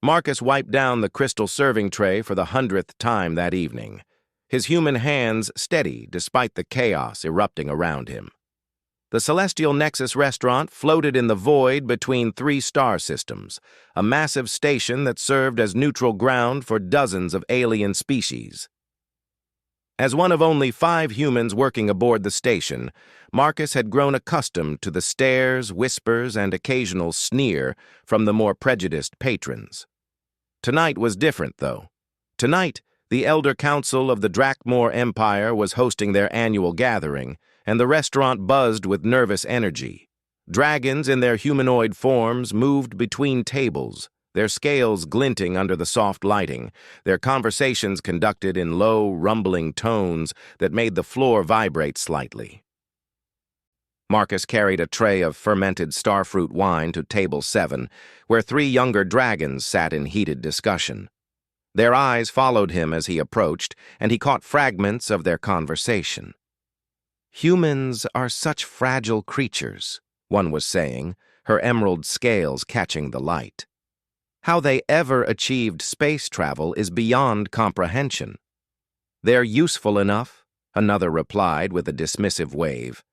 Marcus wiped down the crystal serving tray for the 100th time that evening, his human hands steady despite the chaos erupting around him. The Celestial Nexus restaurant floated in the void between three star systems, a massive station that served as neutral ground for dozens of alien species. As one of only 5 humans working aboard the station, Marcus had grown accustomed to the stares, whispers, and occasional sneer from the more prejudiced patrons. Tonight was different, though. Tonight, the Elder Council of the Drakmor Empire was hosting their annual gathering, and the restaurant buzzed with nervous energy. Dragons in their humanoid forms moved between tables, their scales glinting under the soft lighting, their conversations conducted in low, rumbling tones that made the floor vibrate slightly. Marcus carried a tray of fermented starfruit wine to table 7, where 3 younger dragons sat in heated discussion. Their eyes followed him as he approached, and he caught fragments of their conversation. "Humans are such fragile creatures," one was saying, her emerald scales catching the light. "How they ever achieved space travel is beyond comprehension." "They're useful enough," another replied with a dismissive wave.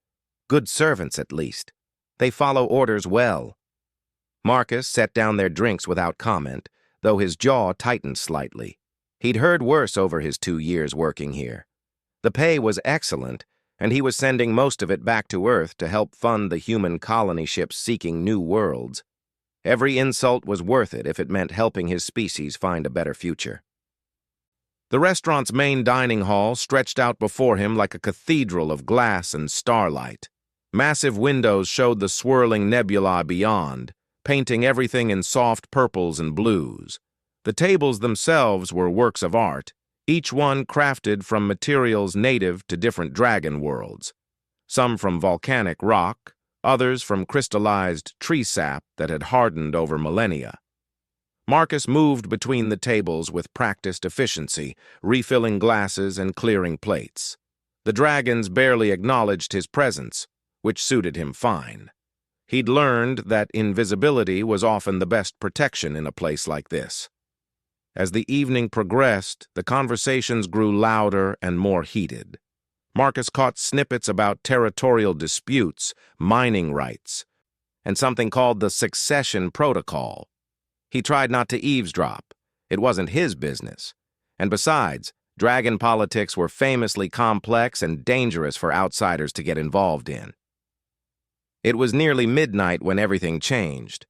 "Good servants, at least. They follow orders well." Marcus set down their drinks without comment, though his jaw tightened slightly. He'd heard worse over his 2 years working here. The pay was excellent, and he was sending most of it back to Earth to help fund the human colony ships seeking new worlds. Every insult was worth it if it meant helping his species find a better future. The restaurant's main dining hall stretched out before him like a cathedral of glass and starlight. Massive windows showed the swirling nebula beyond, painting everything in soft purples and blues. The tables themselves were works of art, each one crafted from materials native to different dragon worlds, some from volcanic rock, others from crystallized tree sap that had hardened over millennia. Marcus moved between the tables with practiced efficiency, refilling glasses and clearing plates. The dragons barely acknowledged his presence, which suited him fine. He'd learned that invisibility was often the best protection in a place like this. As the evening progressed, the conversations grew louder and more heated. Marcus caught snippets about territorial disputes, mining rights, and something called the Succession Protocol. He tried not to eavesdrop. It wasn't his business. And besides, dragon politics were famously complex and dangerous for outsiders to get involved in. It was nearly midnight when everything changed.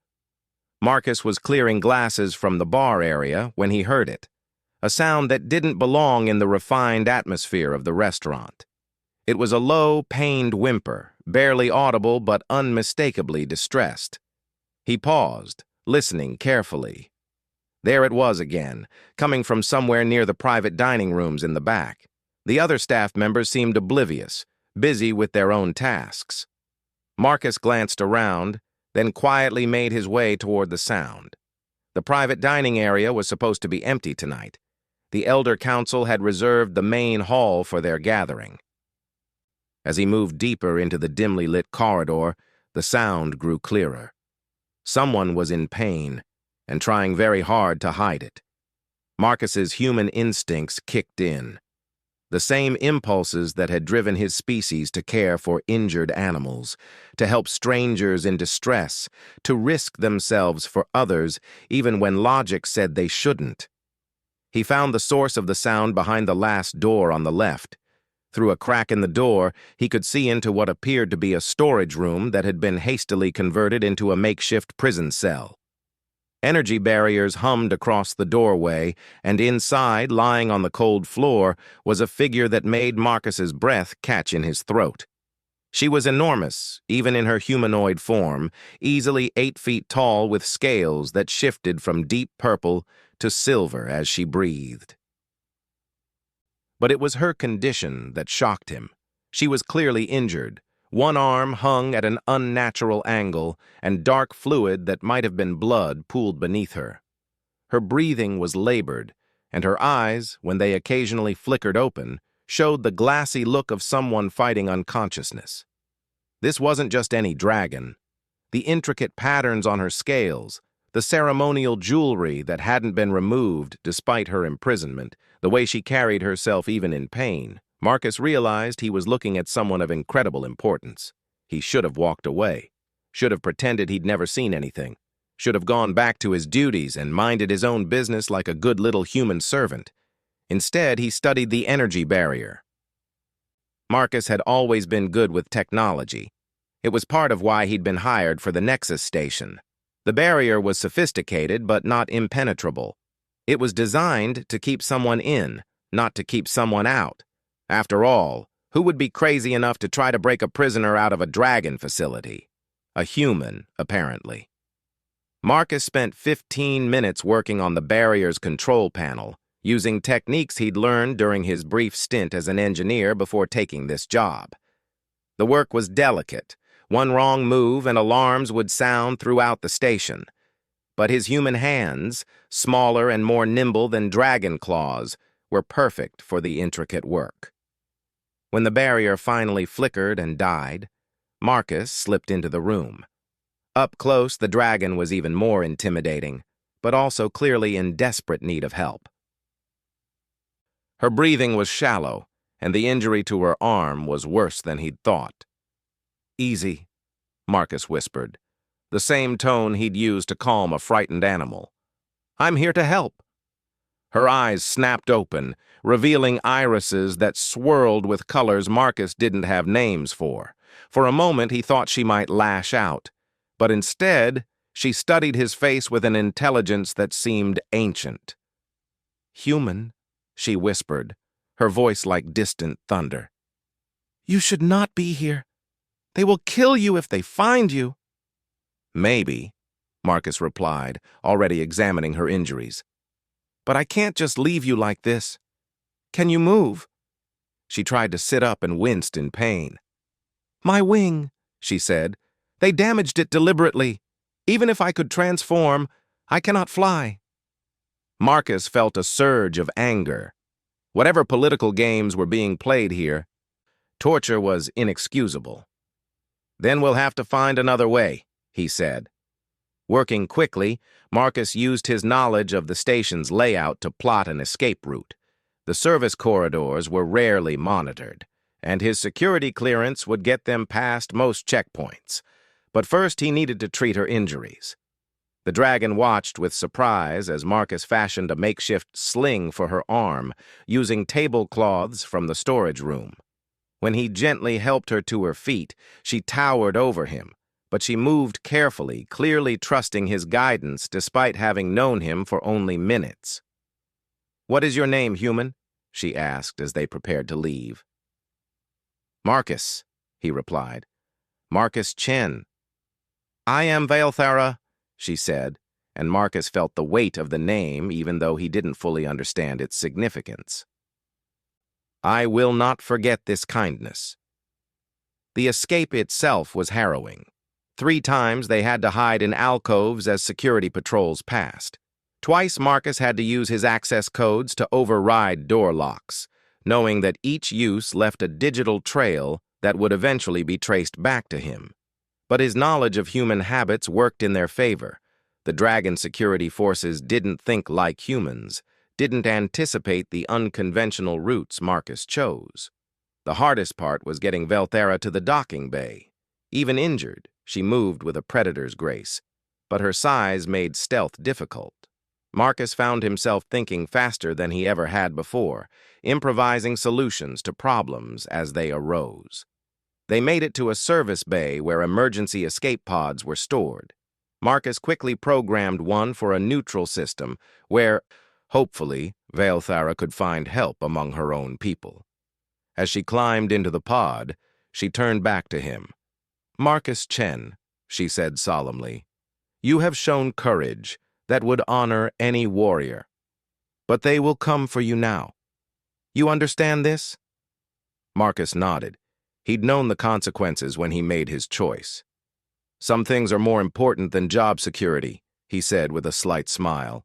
Marcus was clearing glasses from the bar area when he heard it, a sound that didn't belong in the refined atmosphere of the restaurant. It was a low, pained whimper, barely audible but unmistakably distressed. He paused, listening carefully. There it was again, coming from somewhere near the private dining rooms in the back. The other staff members seemed oblivious, busy with their own tasks. Marcus glanced around, then quietly made his way toward the sound. The private dining area was supposed to be empty tonight. The Elder Council had reserved the main hall for their gathering. As he moved deeper into the dimly lit corridor, the sound grew clearer. Someone was in pain and trying very hard to hide it. Marcus's human instincts kicked in. The same impulses that had driven his species to care for injured animals, to help strangers in distress, to risk themselves for others even when logic said they shouldn't. He found the source of the sound behind the last door on the left. Through a crack in the door, he could see into what appeared to be a storage room that had been hastily converted into a makeshift prison cell. Energy barriers hummed across the doorway, and inside, lying on the cold floor, was a figure that made Marcus's breath catch in his throat. She was enormous, even in her humanoid form, easily 8 feet tall with scales that shifted from deep purple to silver as she breathed. But it was her condition that shocked him. She was clearly injured. One arm hung at an unnatural angle, and dark fluid that might have been blood pooled beneath her. Her breathing was labored, and her eyes, when they occasionally flickered open, showed the glassy look of someone fighting unconsciousness. This wasn't just any dragon. The intricate patterns on her scales, The ceremonial jewelry that hadn't been removed despite her imprisonment, the way she carried herself even in pain, Marcus realized he was looking at someone of incredible importance. He should have walked away, should have pretended he'd never seen anything, should have gone back to his duties and minded his own business like a good little human servant. Instead, he studied the energy barrier. Marcus had always been good with technology. It was part of why he'd been hired for the Nexus station. The barrier was sophisticated but not impenetrable. It was designed to keep someone in, not to keep someone out. After all, who would be crazy enough to try to break a prisoner out of a dragon facility? A human, apparently. Marcus spent 15 minutes working on the barrier's control panel, using techniques he'd learned during his brief stint as an engineer before taking this job. The work was delicate. One wrong move and alarms would sound throughout the station. But his human hands, smaller and more nimble than dragon claws, were perfect for the intricate work. When the barrier finally flickered and died, Marcus slipped into the room. Up close, the dragon was even more intimidating, but also clearly in desperate need of help. Her breathing was shallow, and the injury to her arm was worse than he'd thought. "Easy," Marcus whispered, the same tone he'd used to calm a frightened animal. "I'm here to help." Her eyes snapped open, revealing irises that swirled with colors Marcus didn't have names for. For a moment, he thought she might lash out, but instead, she studied his face with an intelligence that seemed ancient. "Human," she whispered, her voice like distant thunder. "You should not be here. They will kill you if they find you." "Maybe," Marcus replied, already examining her injuries. "But I can't just leave you like this. Can you move?" She tried to sit up and winced in pain. "My wing," she said. "They damaged it deliberately. Even if I could transform, I cannot fly." Marcus felt a surge of anger. Whatever political games were being played here, torture was inexcusable. "Then we'll have to find another way," he said. Working quickly, Marcus used his knowledge of the station's layout to plot an escape route. The service corridors were rarely monitored, and his security clearance would get them past most checkpoints. But first he needed to treat her injuries. The dragon watched with surprise as Marcus fashioned a makeshift sling for her arm, using tablecloths from the storage room. When he gently helped her to her feet, she towered over him, but she moved carefully, clearly trusting his guidance despite having known him for only minutes. "What is your name, human?" she asked as they prepared to leave. "Marcus," he replied. "Marcus Chen." "I am Valthara," she said, and Marcus felt the weight of the name even though he didn't fully understand its significance. "I will not forget this kindness." The escape itself was harrowing. 3 times they had to hide in alcoves as security patrols passed. Twice Marcus had to use his access codes to override door locks, knowing that each use left a digital trail that would eventually be traced back to him. But his knowledge of human habits worked in their favor. The dragon security forces didn't think like humans, didn't anticipate the unconventional routes Marcus chose. The hardest part was getting Valthara to the docking bay. Even injured, she moved with a predator's grace, but her size made stealth difficult. Marcus found himself thinking faster than he ever had before, improvising solutions to problems as they arose. They made it to a service bay where emergency escape pods were stored. Marcus quickly programmed one for a neutral system where, hopefully, Valthara could find help among her own people. As she climbed into the pod, she turned back to him. "Marcus Chen," she said solemnly, "you have shown courage that would honor any warrior. But they will come for you now. You understand this?" Marcus nodded. He'd known the consequences when he made his choice. "Some things are more important than job security," he said with a slight smile.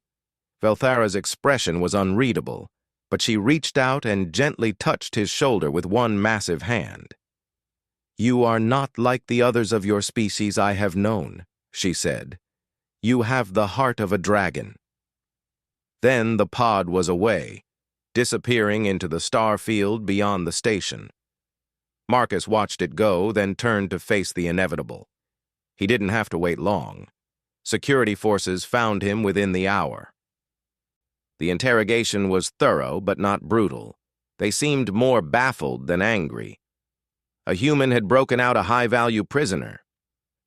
Valthara's expression was unreadable, but she reached out and gently touched his shoulder with one massive hand. "You are not like the others of your species I have known," she said. You have the heart of a dragon." Then the pod was away, disappearing into the star field beyond the station. Marcus watched it go, then turned to face the inevitable. He didn't have to wait long. Security forces found him within the hour. The interrogation was thorough but not brutal. They seemed more baffled than angry. A human had broken out a high-value prisoner.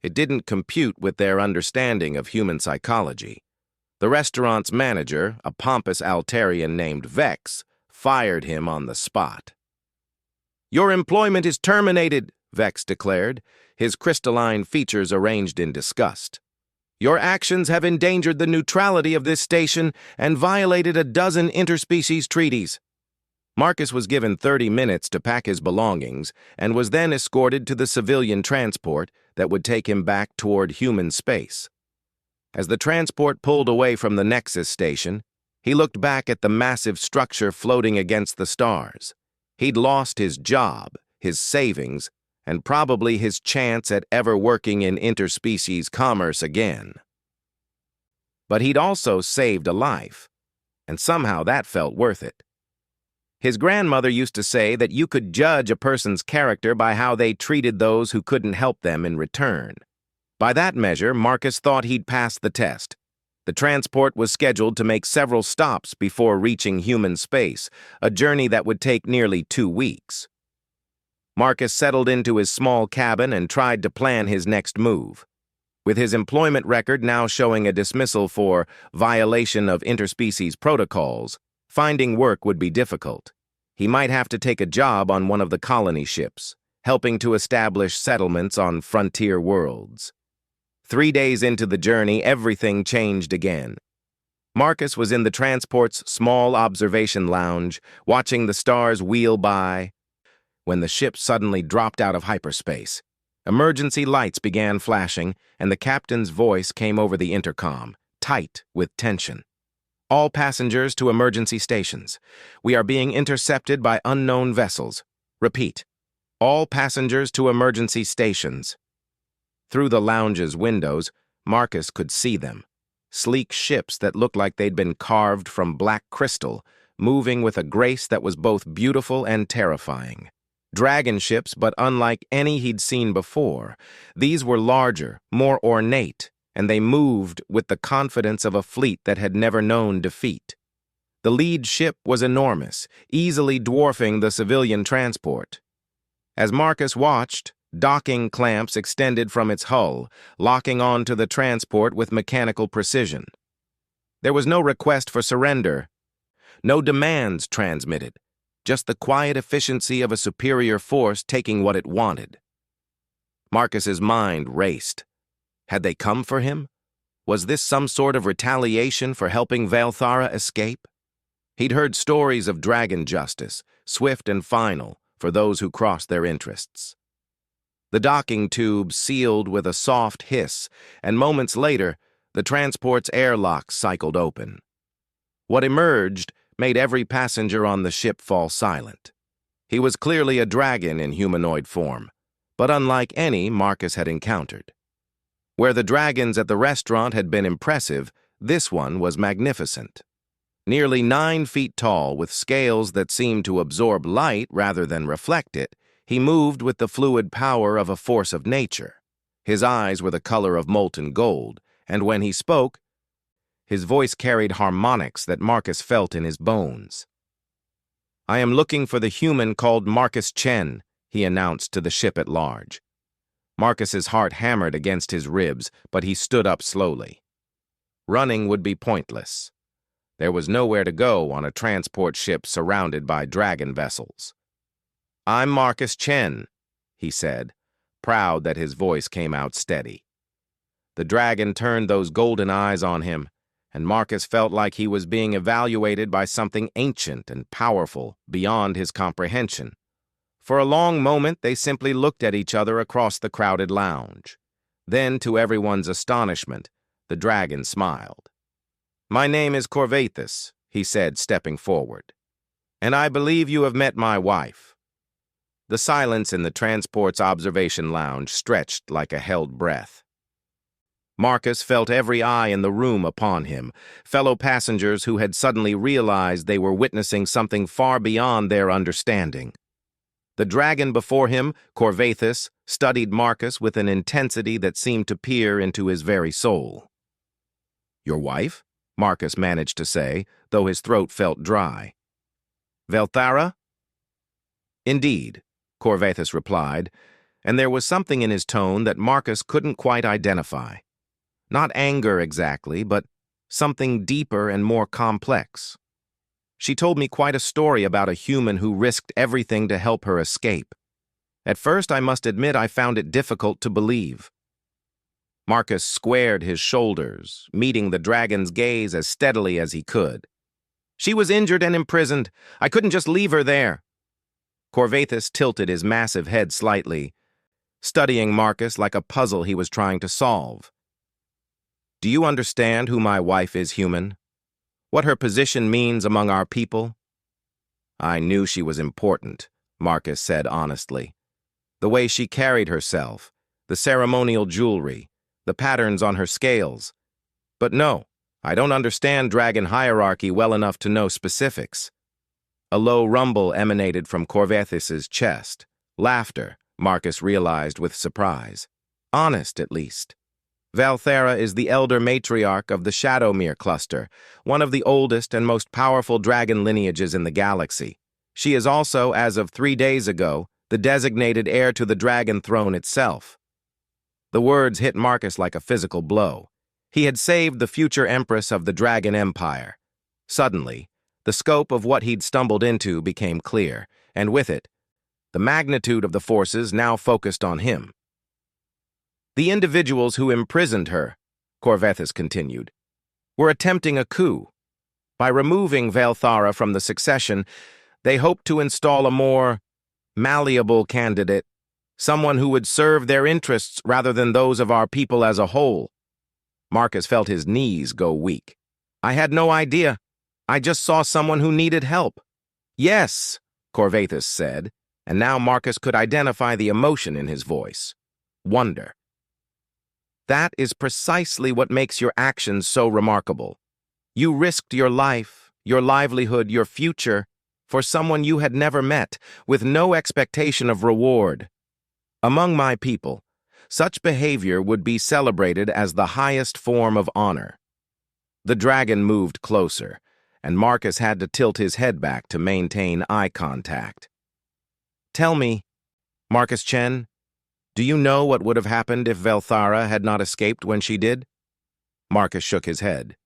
It didn't compute with their understanding of human psychology. The restaurant's manager, a pompous Altarian named Vex, fired him on the spot. "Your employment is terminated," Vex declared, his crystalline features arranged in disgust. "Your actions have endangered the neutrality of this station and violated a dozen interspecies treaties." Marcus was given 30 minutes to pack his belongings and was then escorted to the civilian transport that would take him back toward human space. As the transport pulled away from the Nexus station, he looked back at the massive structure floating against the stars. He'd lost his job, his savings, and probably his chance at ever working in interspecies commerce again. But he'd also saved a life, and somehow that felt worth it. His grandmother used to say that you could judge a person's character by how they treated those who couldn't help them in return. By that measure, Marcus thought he'd passed the test. The transport was scheduled to make several stops before reaching human space, a journey that would take nearly 2 weeks. Marcus settled into his small cabin and tried to plan his next move. With his employment record now showing a dismissal for violation of interspecies protocols, finding work would be difficult. He might have to take a job on one of the colony ships, helping to establish settlements on frontier worlds. 3 days into the journey, everything changed again. Marcus was in the transport's small observation lounge, watching the stars wheel by, when the ship suddenly dropped out of hyperspace. Emergency lights began flashing, and the captain's voice came over the intercom, tight with tension. "All passengers to emergency stations. We are being intercepted by unknown vessels. Repeat. All passengers to emergency stations." Through the lounge's windows, Marcus could see them. Sleek ships that looked like they'd been carved from black crystal, moving with a grace that was both beautiful and terrifying. Dragon ships, but unlike any he'd seen before. These were larger, more ornate, and they moved with the confidence of a fleet that had never known defeat. The lead ship was enormous, easily dwarfing the civilian transport. As Marcus watched, docking clamps extended from its hull, locking onto the transport with mechanical precision. There was no request for surrender, no demands transmitted, just the quiet efficiency of a superior force taking what it wanted. Marcus's mind raced. Had they come for him? Was this some sort of retaliation for helping Valthara escape? He'd heard stories of dragon justice, swift and final, for those who crossed their interests. The docking tube sealed with a soft hiss, and moments later, the transport's airlock cycled open. What emerged made every passenger on the ship fall silent. He was clearly a dragon in humanoid form, but unlike any Marcus had encountered. Where the dragons at the restaurant had been impressive, this one was magnificent. Nearly 9 feet tall, with scales that seemed to absorb light rather than reflect it, he moved with the fluid power of a force of nature. His eyes were the color of molten gold, and when he spoke, his voice carried harmonics that Marcus felt in his bones. "I am looking for the human called Marcus Chen," he announced to the ship at large. Marcus's heart hammered against his ribs, but he stood up slowly. Running would be pointless. There was nowhere to go on a transport ship surrounded by dragon vessels. "I'm Marcus Chen," he said, proud that his voice came out steady. The dragon turned those golden eyes on him, and Marcus felt like he was being evaluated by something ancient and powerful beyond his comprehension. For a long moment, they simply looked at each other across the crowded lounge. Then, to everyone's astonishment, the dragon smiled. "My name is Corvathus," he said, stepping forward, "and I believe you have met my wife." The silence in the transport's observation lounge stretched like a held breath. Marcus felt every eye in the room upon him, fellow passengers who had suddenly realized they were witnessing something far beyond their understanding. The dragon before him, Corvathus, studied Marcus with an intensity that seemed to peer into his very soul. "Your wife?" Marcus managed to say, though his throat felt dry. "Velthara?" "Indeed," Corvathus replied, and there was something in his tone that Marcus couldn't quite identify. Not anger exactly, but something deeper and more complex. "She told me quite a story about a human who risked everything to help her escape. At first, I must admit I found it difficult to believe." Marcus squared his shoulders, meeting the dragon's gaze as steadily as he could. "She was injured and imprisoned. I couldn't just leave her there." Corvathus tilted his massive head slightly, studying Marcus like a puzzle he was trying to solve. "Do you understand who my wife is, human? What her position means among our people?" "I knew she was important," Marcus said honestly. "The way she carried herself, the ceremonial jewelry, the patterns on her scales. But no, I don't understand dragon hierarchy well enough to know specifics." A low rumble emanated from Corvathus's chest. Laughter, Marcus realized with surprise. Honest, at least. Velthara is the elder matriarch of the Shadowmere cluster, one of the oldest and most powerful dragon lineages in the galaxy. She is also, as of 3 days ago, the designated heir to the dragon throne itself. The words hit Marcus like a physical blow. He had saved the future empress of the Dragon Empire. Suddenly, the scope of what he'd stumbled into became clear, and with it, the magnitude of the forces now focused on him. "The individuals who imprisoned her," Corvathus continued, "were attempting a coup. By removing Velthara from the succession, they hoped to install a more malleable candidate, someone who would serve their interests rather than those of our people as a whole." Marcus felt his knees go weak. "I had no idea. I just saw someone who needed help." "Yes," Corvathus said, and now Marcus could identify the emotion in his voice. Wonder. "That is precisely what makes your actions so remarkable. You risked your life, your livelihood, your future, for someone you had never met, with no expectation of reward. Among my people, such behavior would be celebrated as the highest form of honor." The dragon moved closer, and Marcus had to tilt his head back to maintain eye contact. "Tell me, Marcus Chen, do you know what would have happened if Velthara had not escaped when she did?" Marcus shook his head.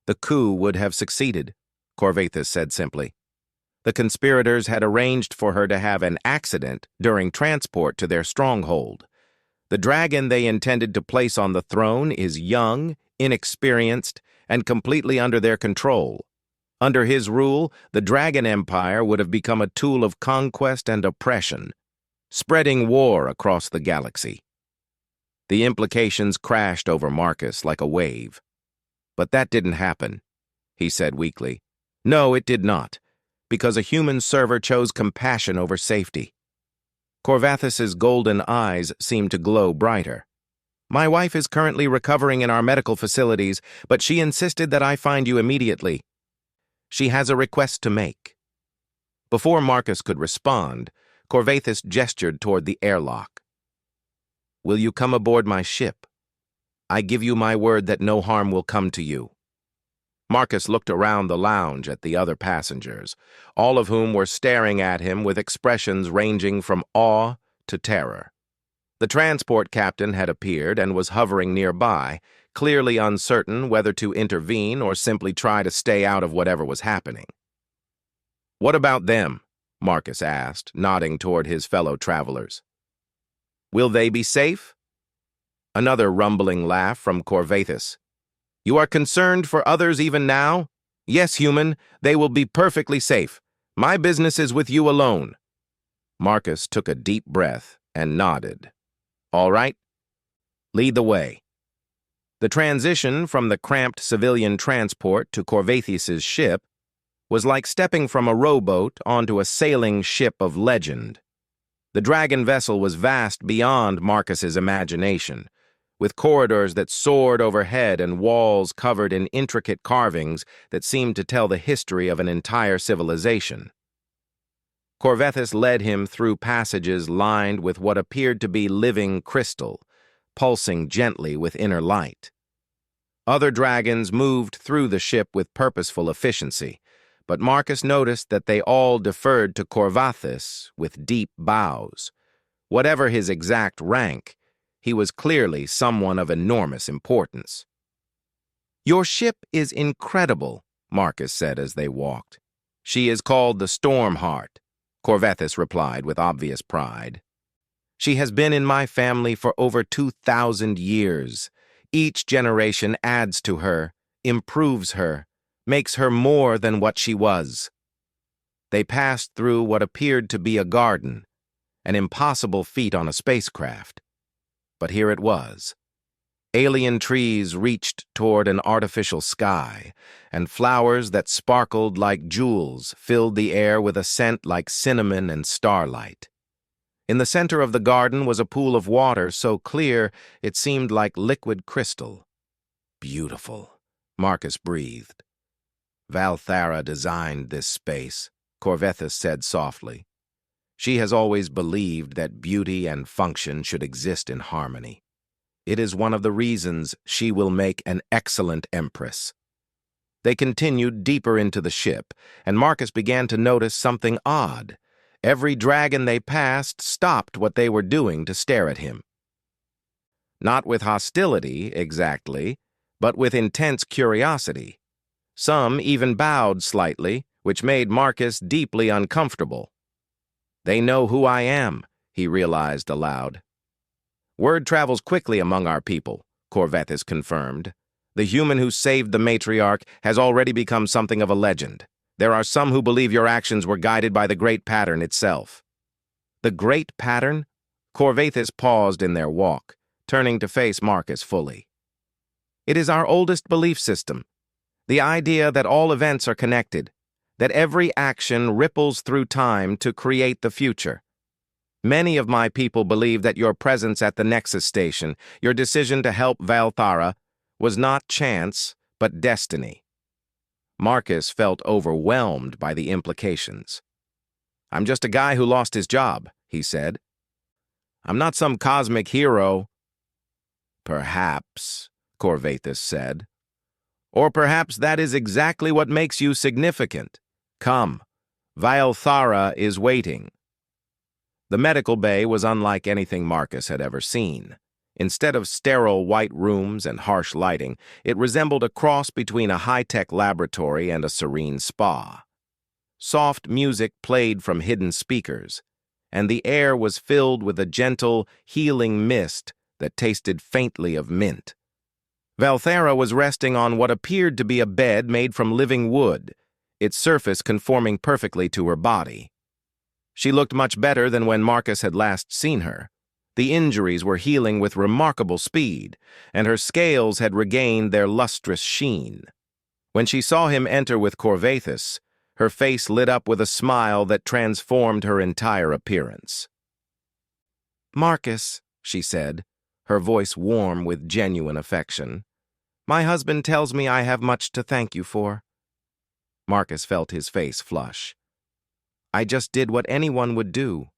"The coup would have succeeded," Corvathus said simply. "The conspirators had arranged for her to have an accident during transport to their stronghold. The dragon they intended to place on the throne is young, inexperienced, and completely under their control. Under his rule, the Dragon Empire would have become a tool of conquest and oppression, spreading war across the galaxy." The implications crashed over Marcus like a wave. "But that didn't happen," he said weakly. "No, it did not, because a human server chose compassion over safety." Corvathus's golden eyes seemed to glow brighter. "My wife is currently recovering in our medical facilities, but she insisted that I find you immediately. She has a request to make." Before Marcus could respond, Corvathus gestured toward the airlock. "Will you come aboard my ship? I give you my word that no harm will come to you." Marcus looked around the lounge at the other passengers, all of whom were staring at him with expressions ranging from awe to terror. The transport captain had appeared and was hovering nearby, clearly uncertain whether to intervene or simply try to stay out of whatever was happening. "What about them?" Marcus asked, nodding toward his fellow travelers. "Will they be safe?" Another rumbling laugh from Corvathus. "You are concerned for others even now? Yes, human, they will be perfectly safe. My business is with you alone." Marcus took a deep breath and nodded. "All right. Lead the way." The transition from the cramped civilian transport to Corvathus's ship was like stepping from a rowboat onto a sailing ship of legend. The dragon vessel was vast beyond Marcus's imagination, with corridors that soared overhead and walls covered in intricate carvings that seemed to tell the history of an entire civilization. Corvethus led him through passages lined with what appeared to be living crystal, pulsing gently with inner light. Other dragons moved through the ship with purposeful efficiency, but Marcus noticed that they all deferred to Corvethus with deep bows. Whatever his exact rank, he was clearly someone of enormous importance. "Your ship is incredible," Marcus said as they walked. "She is called the Stormheart," Corvethus replied with obvious pride. "She has been in my family for over 2,000 years. Each generation adds to her, improves her, makes her more than what she was." They passed through what appeared to be a garden, an impossible feat on a spacecraft. But here it was. Alien trees reached toward an artificial sky, and flowers that sparkled like jewels filled the air with a scent like cinnamon and starlight. In the center of the garden was a pool of water so clear it seemed like liquid crystal. "Beautiful," Marcus breathed. "Valthara designed this space," Corvethus said softly. "She has always believed that beauty and function should exist in harmony. It is one of the reasons she will make an excellent empress." They continued deeper into the ship, and Marcus began to notice something odd. Every dragon they passed stopped what they were doing to stare at him. Not with hostility, exactly, but with intense curiosity. Some even bowed slightly, which made Marcus deeply uncomfortable. "They know who I am," he realized aloud. "Word travels quickly among our people," Corvethus confirmed. "The human who saved the matriarch has already become something of a legend. There are some who believe your actions were guided by the Great Pattern itself." "The Great Pattern?" Corvethus paused in their walk, turning to face Marcus fully. "It is our oldest belief system. The idea that all events are connected, that every action ripples through time to create the future. Many of my people believe that your presence at the Nexus Station, your decision to help Valthara, was not chance, but destiny." Marcus felt overwhelmed by the implications. "I'm just a guy who lost his job," he said. "I'm not some cosmic hero." "Perhaps," Corvethus said. "Or perhaps that is exactly what makes you significant. Come, Valthara is waiting." The medical bay was unlike anything Marcus had ever seen. Instead of sterile white rooms and harsh lighting, it resembled a cross between a high-tech laboratory and a serene spa. Soft music played from hidden speakers, and the air was filled with a gentle, healing mist that tasted faintly of mint. Valthara was resting on what appeared to be a bed made from living wood, its surface conforming perfectly to her body. She looked much better than when Marcus had last seen her. The injuries were healing with remarkable speed, and her scales had regained their lustrous sheen. When she saw him enter with Corvethus, her face lit up with a smile that transformed her entire appearance. "Marcus," she said, her voice warm with genuine affection, "my husband tells me I have much to thank you for." Marcus felt his face flush. "I just did what anyone would do."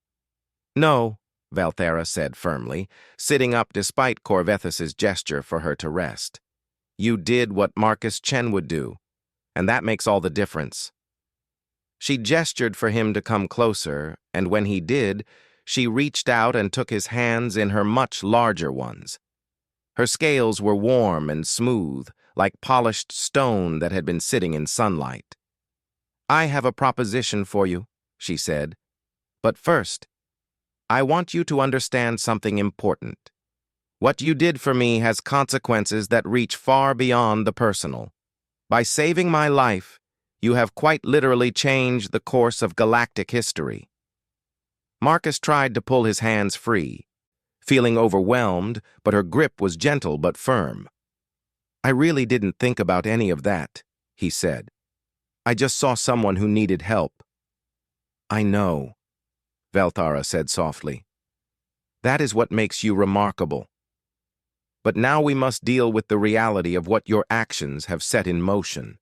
"No," Valthara said firmly, sitting up despite Corvethus's gesture for her to rest. "You did what Marcus Chen would do, and that makes all the difference." She gestured for him to come closer, and when he did, she reached out and took his hands in her much larger ones. Her scales were warm and smooth, like polished stone that had been sitting in sunlight. "I have a proposition for you," she said. "But first, I want you to understand something important. What you did for me has consequences that reach far beyond the personal. By saving my life, you have quite literally changed the course of galactic history." Marcus tried to pull his hands free, feeling overwhelmed, but her grip was gentle but firm. "I really didn't think about any of that," he said. "I just saw someone who needed help." "I know," Valthara said softly. "That is what makes you remarkable." but now we must deal with the reality of what your actions have set in motion."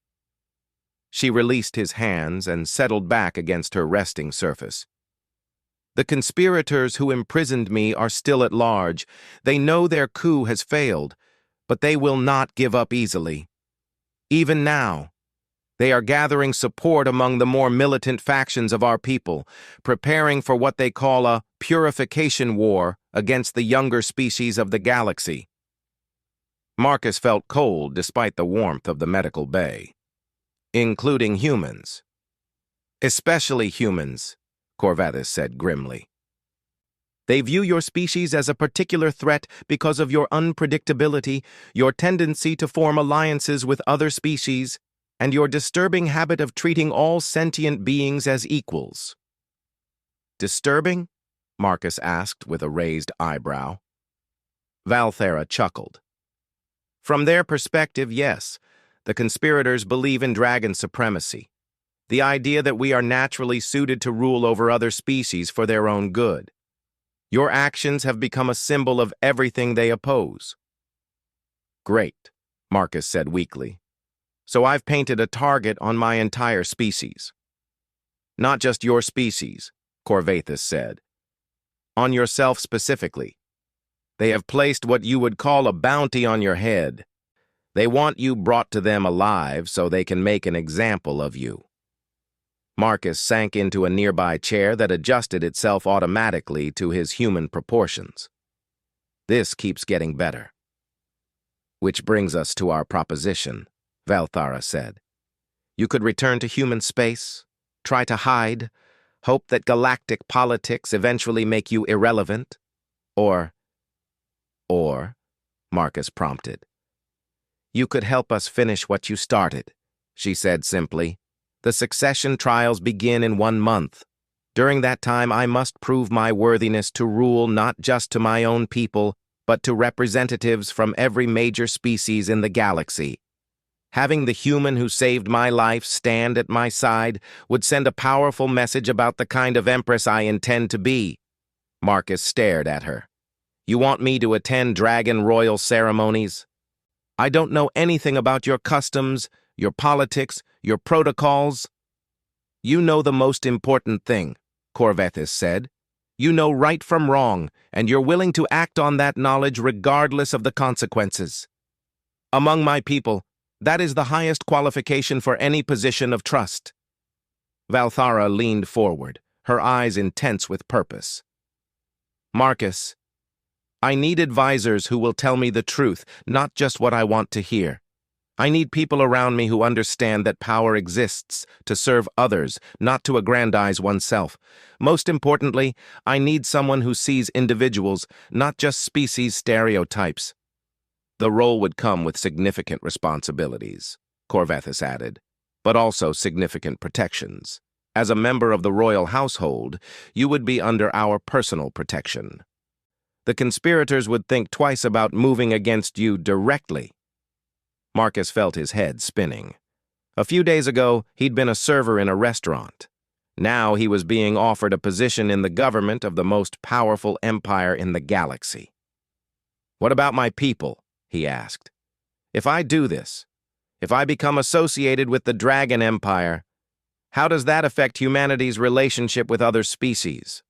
She released his hands and settled back against her resting surface. "The conspirators who imprisoned me are still at large. They know their coup has failed, but they will not give up easily. Even now, they are gathering support among the more militant factions of our people, preparing for what they call a purification war against the younger species of the galaxy." Marcus felt cold despite the warmth of the medical bay. "Including humans." "Especially humans," Corvathis said grimly. "They view your species as a particular threat because of your unpredictability, your tendency to form alliances with other species, and your disturbing habit of treating all sentient beings as equals." "Disturbing?" Marcus asked with a raised eyebrow. Valthera chuckled. "From their perspective, yes. The conspirators believe in dragon supremacy. The idea that we are naturally suited to rule over other species for their own good. Your actions have become a symbol of everything they oppose." "Great," Marcus said weakly. "So I've painted a target on my entire species." "Not just your species," Corvathis said. "On yourself specifically. They have placed what you would call a bounty on your head. They want you brought to them alive so they can make an example of you." Marcus sank into a nearby chair that adjusted itself automatically to his human proportions. "This keeps getting better." "Which brings us to our proposition," Valthara said. "You could return to human space, try to hide, hope that galactic politics eventually make you irrelevant, or, Marcus prompted. "You could help us finish what you started," she said simply. "The succession trials begin in 1 month. During that time, I must prove my worthiness to rule not just to my own people, but to representatives from every major species in the galaxy. Having the human who saved my life stand at my side would send a powerful message about the kind of empress I intend to be." Marcus stared at her. "You want me to attend dragon royal ceremonies? I don't know anything about your customs, your politics, your protocols." "You know the most important thing," Corvathis said. "You know right from wrong, and you're willing to act on that knowledge regardless of the consequences. Among my people, that is the highest qualification for any position of trust." Valthara leaned forward, her eyes intense with purpose. "Marcus, I need advisors who will tell me the truth, not just what I want to hear. I need people around me who understand that power exists to serve others, not to aggrandize oneself. Most importantly, I need someone who sees individuals, not just species stereotypes." "The role would come with significant responsibilities," Corvathis added, "but also significant protections. As a member of the royal household, you would be under our personal protection. The conspirators would think twice about moving against you directly." Marcus felt his head spinning. A few days ago, he'd been a server in a restaurant. Now he was being offered a position in the government of the most powerful empire in the galaxy. "What about my people?" he asked. "If I do this, if I become associated with the Dragon Empire, how does that affect humanity's relationship with other species?"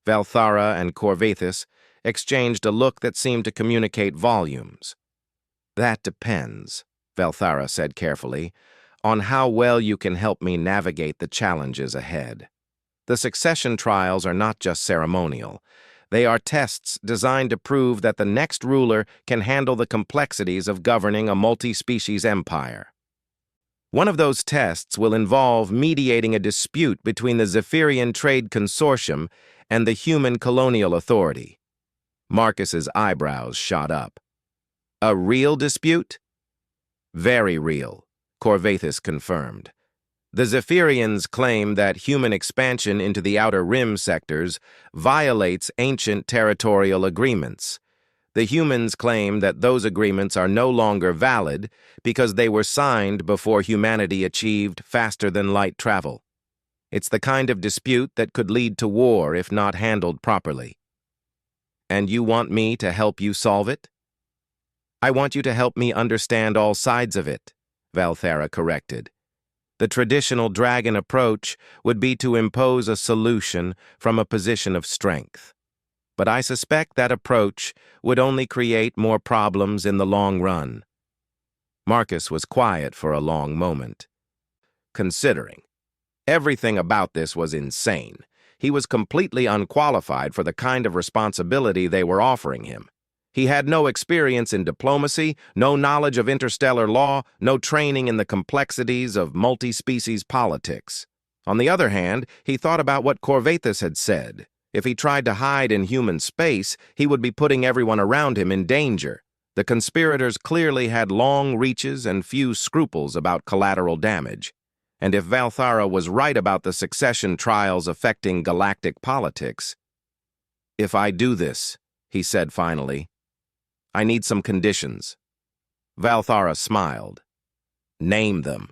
Valthara and Corvathis exchanged a look that seemed to communicate volumes. "That depends," Valthara said carefully, "on how well you can help me navigate the challenges ahead. The succession trials are not just ceremonial. They are tests designed to prove that the next ruler can handle the complexities of governing a multi-species empire. One of those tests will involve mediating a dispute between the Zephyrian Trade Consortium and the Human Colonial Authority." Marcus's eyebrows shot up. "A real dispute?" "Very real," Corvathis confirmed. "The Zephyrians claim that human expansion into the Outer Rim sectors violates ancient territorial agreements. The humans claim that those agreements are no longer valid because they were signed before humanity achieved faster-than-light travel. It's the kind of dispute that could lead to war if not handled properly." "And you want me to help you solve it?" I want you to help me understand all sides of it, Valthera corrected. The traditional dragon approach would be to impose a solution from a position of strength. But I suspect that approach would only create more problems in the long run. Marcus was quiet for a long moment. Considering. Everything about this was insane. He was completely unqualified for the kind of responsibility they were offering him. He had no experience in diplomacy, no knowledge of interstellar law, no training in the complexities of multi-species politics. On the other hand, he thought about what Corvathus had said. If he tried to hide in human space, he would be putting everyone around him in danger. The conspirators clearly had long reaches and few scruples about collateral damage. And if Valthara was right about the succession trials affecting galactic politics, "If I do this," he said finally, "I need some conditions." Valthara smiled. "Name them."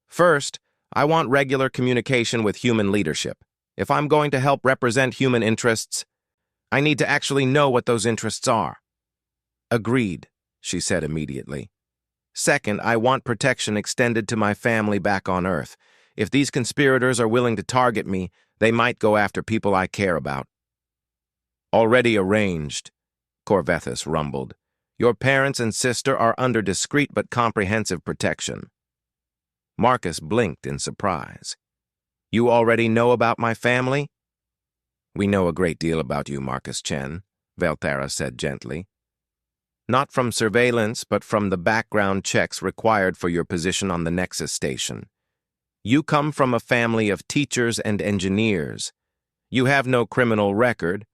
"First, I want regular communication with human leadership. If I'm going to help represent human interests, I need to actually know what those interests are." "Agreed," she said immediately. "Second, I want protection extended to my family back on Earth. If these conspirators are willing to target me, they might go after people I care about." "Already arranged," Corvathus rumbled. "Your parents and sister are under discreet but comprehensive protection." Marcus blinked in surprise. "You already know about my family?" "We know a great deal about you, Marcus Chen," Valthara said gently. "Not from surveillance, but from the background checks required for your position on the Nexus station. You come from a family of teachers and engineers. You have no criminal record,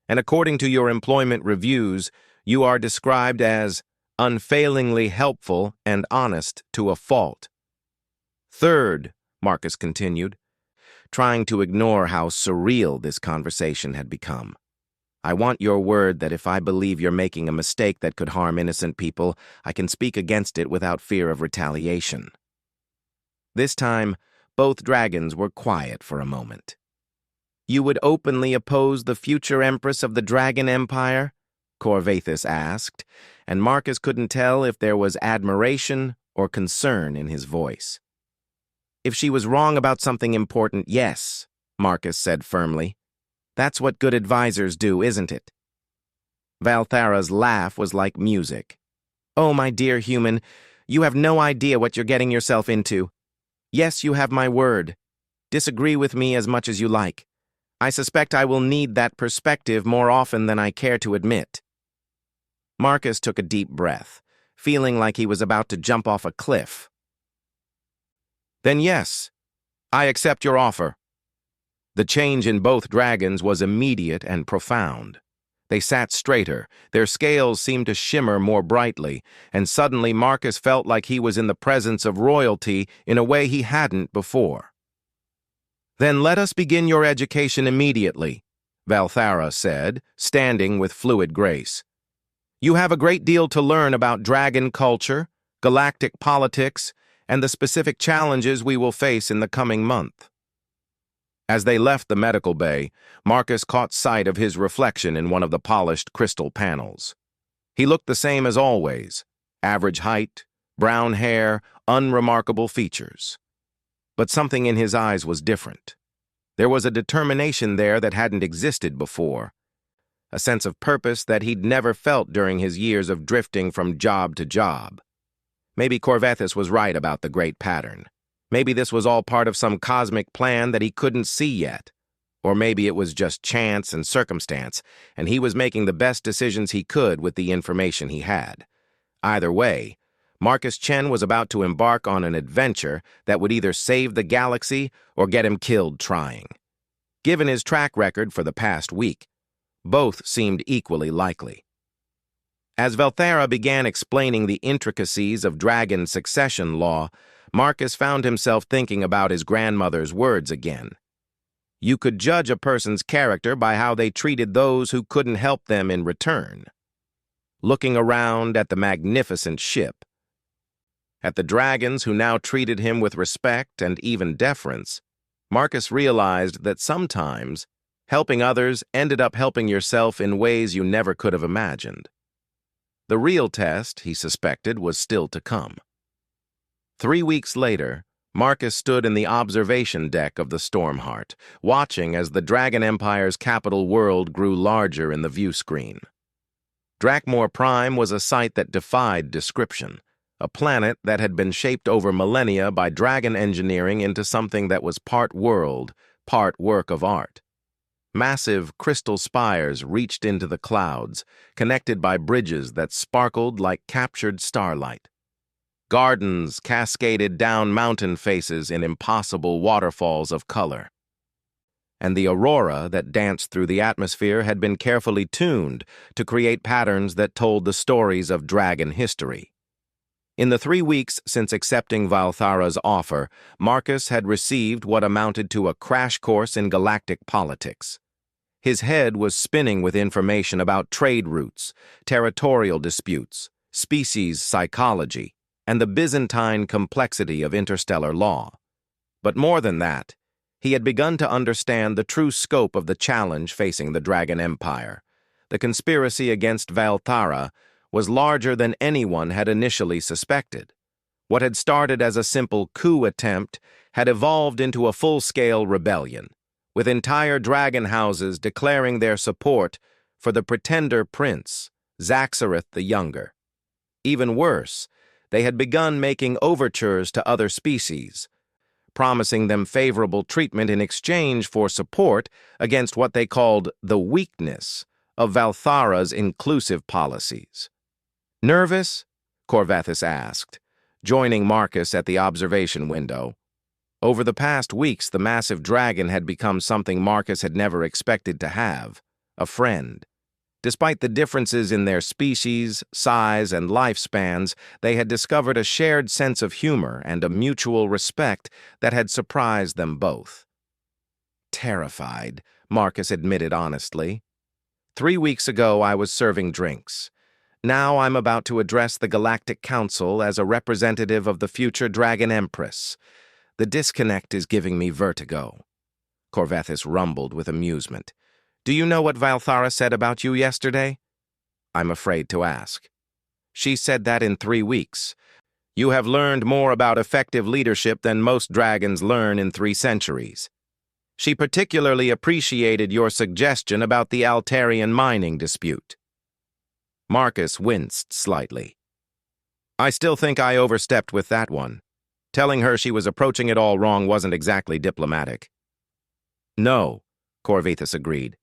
and according to your employment reviews, you are described as unfailingly helpful and honest to a fault." "Third," Marcus continued, trying to ignore how surreal this conversation had become, "I want your word that if I believe you're making a mistake that could harm innocent people, I can speak against it without fear of retaliation." This time, both dragons were quiet for a moment. "You would openly oppose the future Empress of the Dragon Empire?" Corvathus asked, and Marcus couldn't tell if there was admiration or concern in his voice. "If she was wrong about something important, yes," Marcus said firmly. "That's what good advisors do, isn't it?" Valthara's laugh was like music. "Oh, my dear human, you have no idea what you're getting yourself into. Yes, you have my word. Disagree with me as much as you like. I suspect I will need that perspective more often than I care to admit." Marcus took a deep breath, feeling like he was about to jump off a cliff. "Then yes, I accept your offer." The change in both dragons was immediate and profound. They sat straighter, their scales seemed to shimmer more brightly, and suddenly Marcus felt like he was in the presence of royalty in a way he hadn't before. "Then let us begin your education immediately," Valthara said, standing with fluid grace. "You have a great deal to learn about dragon culture, galactic politics, and the specific challenges we will face in the coming month." As they left the medical bay, Marcus caught sight of his reflection in one of the polished crystal panels. He looked the same as always: average height, brown hair, unremarkable features. But something in his eyes was different. There was a determination there that hadn't existed before, a sense of purpose that he'd never felt during his years of drifting from job to job. Maybe Corvathus was right about the great pattern. Maybe this was all part of some cosmic plan that he couldn't see yet. Or maybe it was just chance and circumstance, and he was making the best decisions he could with the information he had. Either way, Marcus Chen was about to embark on an adventure that would either save the galaxy or get him killed trying. Given his track record for the past week, both seemed equally likely. As Valthara began explaining the intricacies of dragon succession law, Marcus found himself thinking about his grandmother's words again. You could judge a person's character by how they treated those who couldn't help them in return. Looking around at the magnificent ship, at the dragons who now treated him with respect and even deference, Marcus realized that sometimes helping others ended up helping yourself in ways you never could have imagined. The real test, he suspected, was still to come. 3 weeks later, Marcus stood in the observation deck of the Stormheart, watching as the Dragon Empire's capital world grew larger in the view screen. Drakmor Prime was a sight that defied description, a planet that had been shaped over millennia by dragon engineering into something that was part world, part work of art. Massive crystal spires reached into the clouds, connected by bridges that sparkled like captured starlight. Gardens cascaded down mountain faces in impossible waterfalls of color. And the aurora that danced through the atmosphere had been carefully tuned to create patterns that told the stories of dragon history. In the 3 weeks since accepting Valthara's offer, Marcus had received what amounted to a crash course in galactic politics. His head was spinning with information about trade routes, territorial disputes, species psychology, and the Byzantine complexity of interstellar law. But more than that, he had begun to understand the true scope of the challenge facing the Dragon Empire. The conspiracy against Valthara was larger than anyone had initially suspected. What had started as a simple coup attempt had evolved into a full-scale rebellion, with entire dragon houses declaring their support for the pretender prince, Zaxareth the Younger. Even worse, they had begun making overtures to other species, promising them favorable treatment in exchange for support against what they called the weakness of Valthara's inclusive policies. "Nervous?" Corvathis asked, joining Marcus at the observation window. Over the past weeks, the massive dragon had become something Marcus had never expected to have, a friend. Despite the differences in their species, size, and lifespans, they had discovered a shared sense of humor and a mutual respect that had surprised them both. "Terrified," Marcus admitted honestly. 3 weeks ago, I was serving drinks. Now I'm about to address the Galactic Council as a representative of the future Dragon Empress. The disconnect is giving me vertigo." Corvathis rumbled with amusement. "Do you know what Valthara said about you yesterday?" "I'm afraid to ask." "She said that in 3 weeks. You have learned more about effective leadership than most dragons learn in 3 centuries. She particularly appreciated your suggestion about the Altarian mining dispute." Marcus winced slightly. "I still think I overstepped with that one. Telling her she was approaching it all wrong wasn't exactly diplomatic." "No," Corvathis agreed.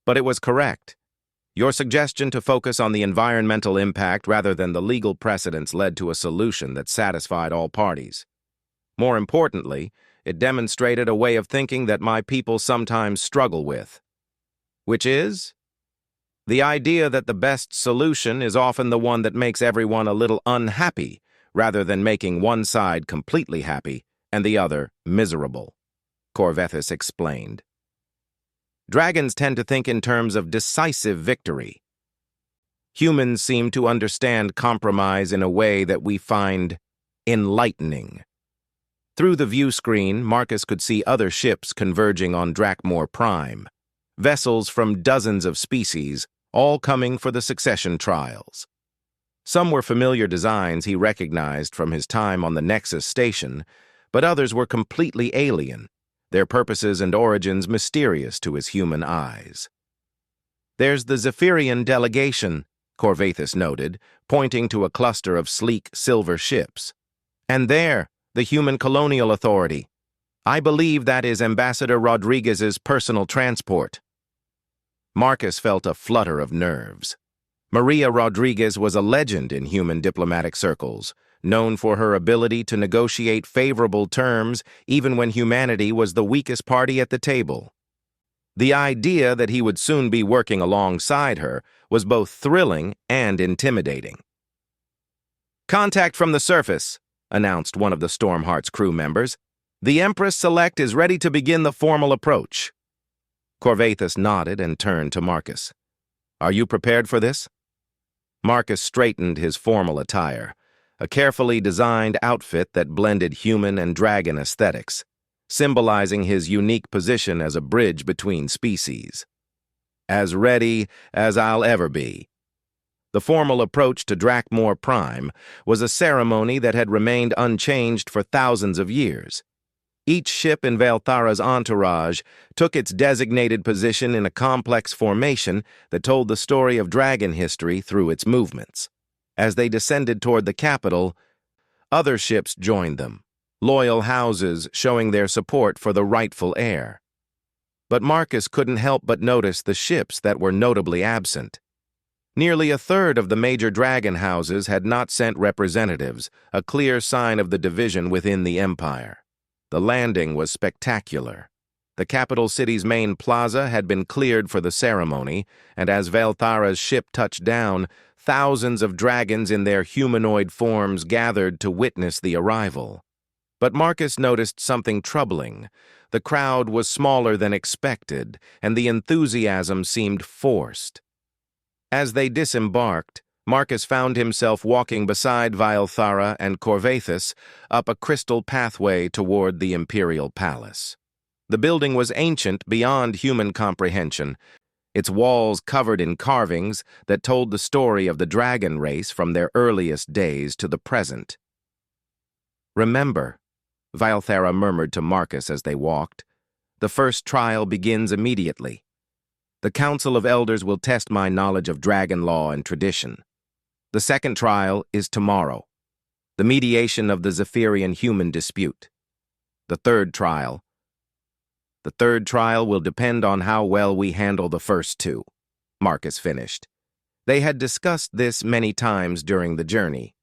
"But it was correct. Your suggestion to focus on the environmental impact rather than the legal precedents led to a solution that satisfied all parties. More importantly, it demonstrated a way of thinking that my people sometimes struggle with. Which is? The idea that the best solution is often the one that makes everyone a little unhappy, rather than making one side completely happy and the other miserable," Corvathis explained. "Dragons tend to think in terms of decisive victory. Humans seem to understand compromise in a way that we find enlightening." Through the view screen, Marcus could see other ships converging on Drakmor Prime, vessels from dozens of species, all coming for the succession trials. Some were familiar designs he recognized from his time on the Nexus station, but others were completely alien, their purposes and origins mysterious to his human eyes. "There's the Zephyrian delegation," Corvathis noted, pointing to a cluster of sleek silver ships. "And there, the Human Colonial Authority. I believe that is Ambassador Rodriguez's personal transport." Marcus felt a flutter of nerves. Maria Rodriguez was a legend in human diplomatic circles, known for her ability to negotiate favorable terms even when humanity was the weakest party at the table. The idea that he would soon be working alongside her was both thrilling and intimidating. "Contact from the surface," announced one of the Stormheart's crew members. "The Empress Select is ready to begin the formal approach." Corvathis nodded and turned to Marcus. "Are you prepared for this?" Marcus straightened his formal attire, a carefully designed outfit that blended human and dragon aesthetics, symbolizing his unique position as a bridge between species. "As ready as I'll ever be." The formal approach to Drakmor Prime was a ceremony that had remained unchanged for thousands of years. Each ship in Valthara's entourage took its designated position in a complex formation that told the story of dragon history through its movements. As they descended toward the capital, other ships joined them, loyal houses showing their support for the rightful heir. But Marcus couldn't help but notice the ships that were notably absent. Nearly a third of the major dragon houses had not sent representatives, a clear sign of the division within the empire. The landing was spectacular. The capital city's main plaza had been cleared for the ceremony, and as Valthara's ship touched down, thousands of dragons in their humanoid forms gathered to witness the arrival. But Marcus noticed something troubling. The crowd was smaller than expected, and the enthusiasm seemed forced. As they disembarked, Marcus found himself walking beside Valthara and Corvathus up a crystal pathway toward the imperial palace. The building was ancient beyond human comprehension, its walls covered in carvings that told the story of the dragon race from their earliest days to the present. "Remember," Valthara murmured to Marcus as they walked, "the first trial begins immediately. The Council of Elders will test my knowledge of dragon law and tradition. The second trial is tomorrow, the mediation of the Zephyrian human dispute. The third trial will depend on how well we handle the first two," Marcus finished. They had discussed this many times during the journey.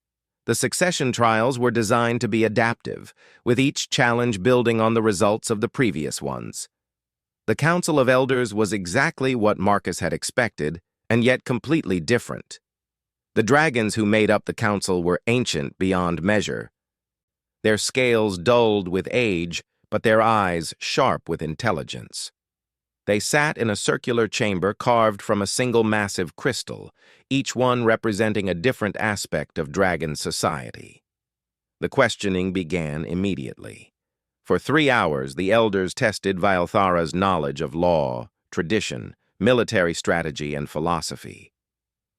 The succession trials were designed to be adaptive, with each challenge building on the results of the previous ones. The Council of Elders was exactly what Marcus had expected, and yet completely different. The dragons who made up the council were ancient beyond measure. Their scales dulled with age, but their eyes sharp with intelligence. They sat in a circular chamber carved from a single massive crystal, each one representing a different aspect of dragon society. The questioning began immediately. For 3 hours, the elders tested Valthara's knowledge of law, tradition, military strategy, and philosophy.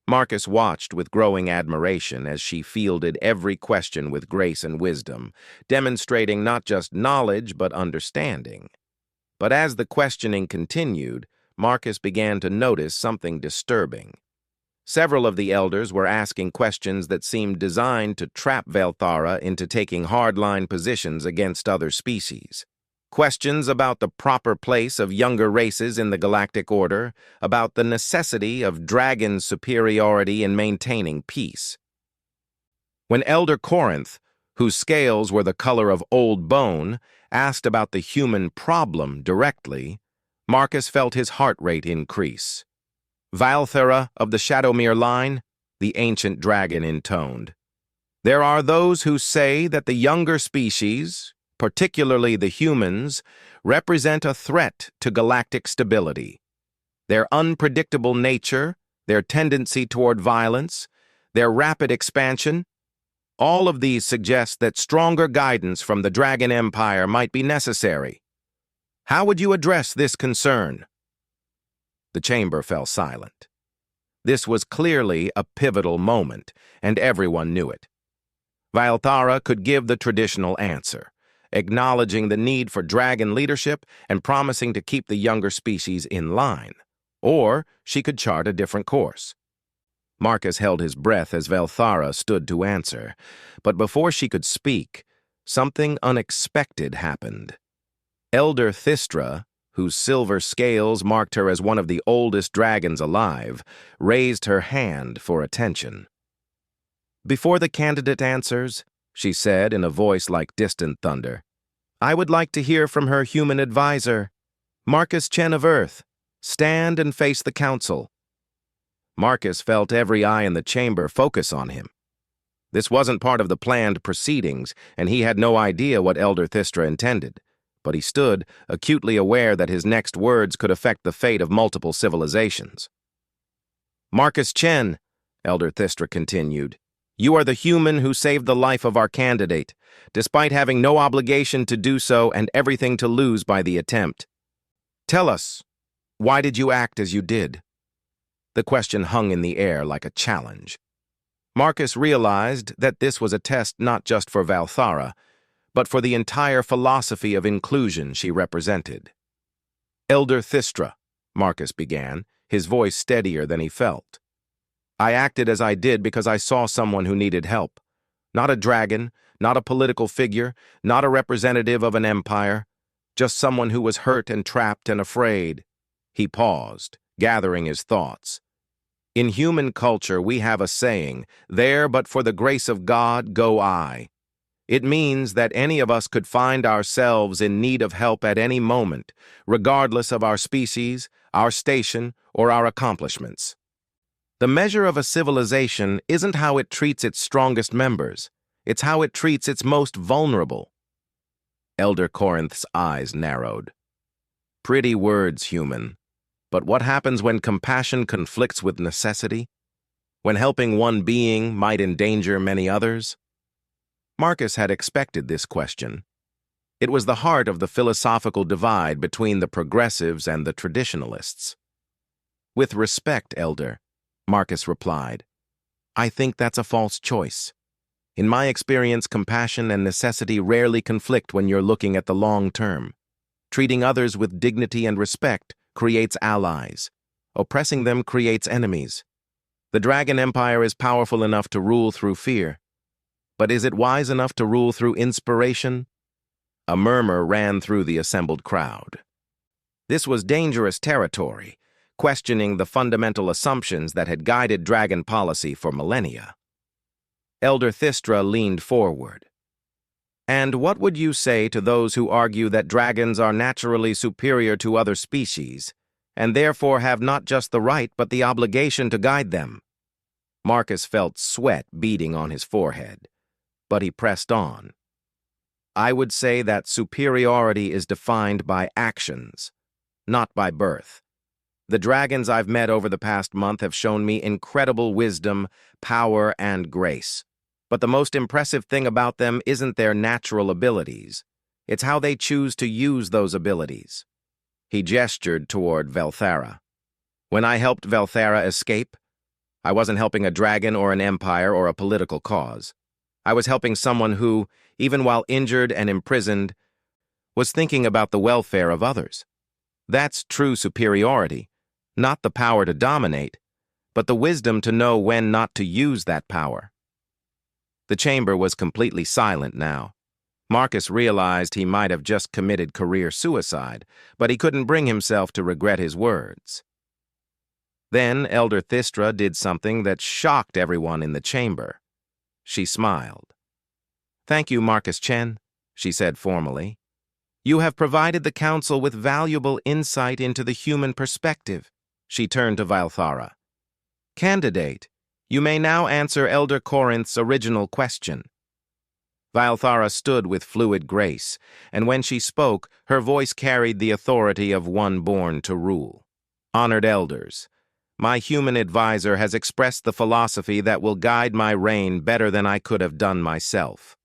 Marcus watched with growing admiration as she fielded every question with grace and wisdom, demonstrating not just knowledge but understanding. But as the questioning continued, Marcus began to notice something disturbing. Several of the elders were asking questions that seemed designed to trap Valthara into taking hardline positions against other species. Questions about the proper place of younger races in the Galactic Order, about the necessity of dragon superiority in maintaining peace. When Elder Corinth, whose scales were the color of old bone, asked about the human problem directly, Marcus felt his heart rate increase. "Valthara of the Shadowmere line," the ancient dragon intoned. "There are those who say that the younger species, particularly the humans, represent a threat to galactic stability. Their unpredictable nature, their tendency toward violence, their rapid expansion, all of these suggest that stronger guidance from the Dragon Empire might be necessary. How would you address this concern?" The chamber fell silent. This was clearly a pivotal moment, and everyone knew it. Valthara could give the traditional answer, acknowledging the need for dragon leadership and promising to keep the younger species in line. Or she could chart a different course. Marcus held his breath as Valthara stood to answer, but before she could speak, something unexpected happened. Elder Thistra, whose silver scales marked her as one of the oldest dragons alive, raised her hand for attention. "Before the candidate answers," she said in a voice like distant thunder, "I would like to hear from her human advisor, Marcus Chen of Earth. Stand and face the council." Marcus felt every eye in the chamber focus on him. This wasn't part of the planned proceedings, and he had no idea what Elder Thistra intended. But he stood, acutely aware that his next words could affect the fate of multiple civilizations. "Marcus Chen," Elder Thistra continued, "you are the human who saved the life of our candidate, despite having no obligation to do so and everything to lose by the attempt. Tell us, why did you act as you did?" The question hung in the air like a challenge. Marcus realized that this was a test not just for Valthara, but for the entire philosophy of inclusion she represented. "Elder Thistra," Marcus began, his voice steadier than he felt. "I acted as I did because I saw someone who needed help. Not a dragon, not a political figure, not a representative of an empire, just someone who was hurt and trapped and afraid." He paused, gathering his thoughts. "In human culture, we have a saying, 'There, but for the grace of God, go I.' It means that any of us could find ourselves in need of help at any moment, regardless of our species, our station, or our accomplishments. The measure of a civilization isn't how it treats its strongest members, it's how it treats its most vulnerable." Elder Corinth's eyes narrowed. "Pretty words, human. But what happens when compassion conflicts with necessity? When helping one being might endanger many others?" Marcus had expected this question. It was the heart of the philosophical divide between the progressives and the traditionalists. "With respect, Elder," Marcus replied, "I think that's a false choice. In my experience, compassion and necessity rarely conflict when you're looking at the long term. Treating others with dignity and respect creates allies. Oppressing them creates enemies. The Dragon Empire is powerful enough to rule through fear. But is it wise enough to rule through inspiration?" A murmur ran through the assembled crowd. This was dangerous territory, questioning the fundamental assumptions that had guided dragon policy for millennia. Elder Thistra leaned forward. "And what would you say to those who argue that dragons are naturally superior to other species, and therefore have not just the right but the obligation to guide them?" Marcus felt sweat beading on his forehead, but he pressed on. "I would say that superiority is defined by actions, not by birth. The dragons I've met over the past month have shown me incredible wisdom, power, and grace. But the most impressive thing about them isn't their natural abilities. It's how they choose to use those abilities." He gestured toward Valthara. "When I helped Valthara escape, I wasn't helping a dragon or an empire or a political cause. I was helping someone who, even while injured and imprisoned, was thinking about the welfare of others. That's true superiority, not the power to dominate, but the wisdom to know when not to use that power." The chamber was completely silent now. Marcus realized he might have just committed career suicide, but he couldn't bring himself to regret his words. Then Elder Thistra did something that shocked everyone in the chamber. She smiled. "Thank you, Marcus Chen," she said formally. "You have provided the council with valuable insight into the human perspective." She turned to Valthara. "Candidate, you may now answer Elder Corinth's original question." Valthara stood with fluid grace, and when she spoke, her voice carried the authority of one born to rule. "Honored elders, my human advisor has expressed the philosophy that will guide my reign better than I could have done myself.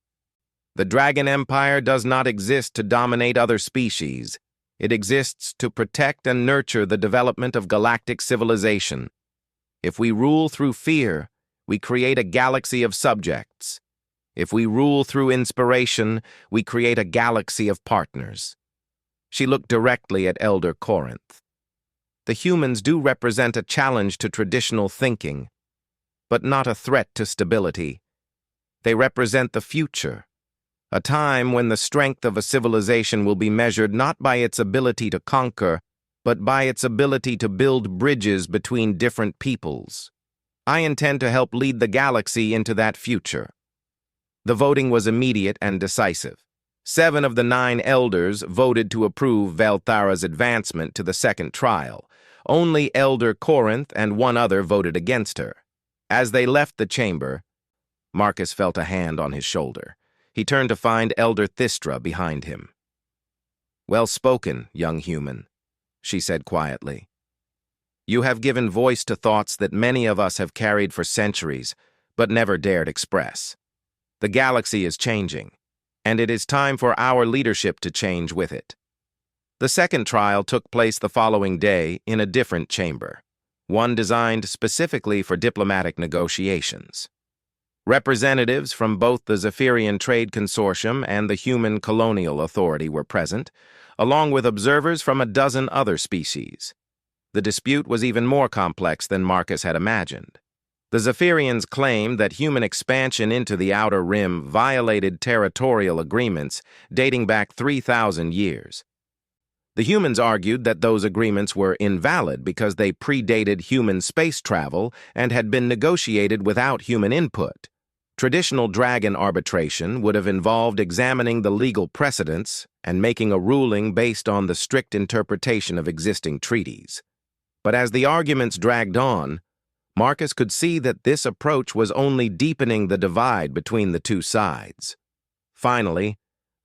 The Dragon Empire does not exist to dominate other species. It exists to protect and nurture the development of galactic civilization. If we rule through fear, we create a galaxy of subjects. If we rule through inspiration, we create a galaxy of partners." She looked directly at Elder Corinth. "The humans do represent a challenge to traditional thinking, but not a threat to stability. They represent the future, a time when the strength of a civilization will be measured not by its ability to conquer, but by its ability to build bridges between different peoples. I intend to help lead the galaxy into that future." The voting was immediate and decisive. 7 of the 9 elders voted to approve Valthara's advancement to the second trial. Only Elder Corinth and 1 other voted against her. As they left the chamber, Marcus felt a hand on his shoulder. He turned to find Elder Thistra behind him. "Well spoken, young human," she said quietly. "You have given voice to thoughts that many of us have carried for centuries, but never dared express. The galaxy is changing, and it is time for our leadership to change with it." The second trial took place the following day in a different chamber. one designed specifically for diplomatic negotiations. Representatives from both the Zephyrian Trade Consortium and the Human Colonial Authority were present, along with observers from a dozen other species. The dispute was even more complex than Marcus had imagined. The Zephyrians claimed that human expansion into the Outer Rim violated territorial agreements dating back 3,000 years. The humans argued that those agreements were invalid because they predated human space travel and had been negotiated without human input. Traditional dragon arbitration would have involved examining the legal precedents and making a ruling based on the strict interpretation of existing treaties. But as the arguments dragged on, Marcus could see that this approach was only deepening the divide between the two sides. Finally,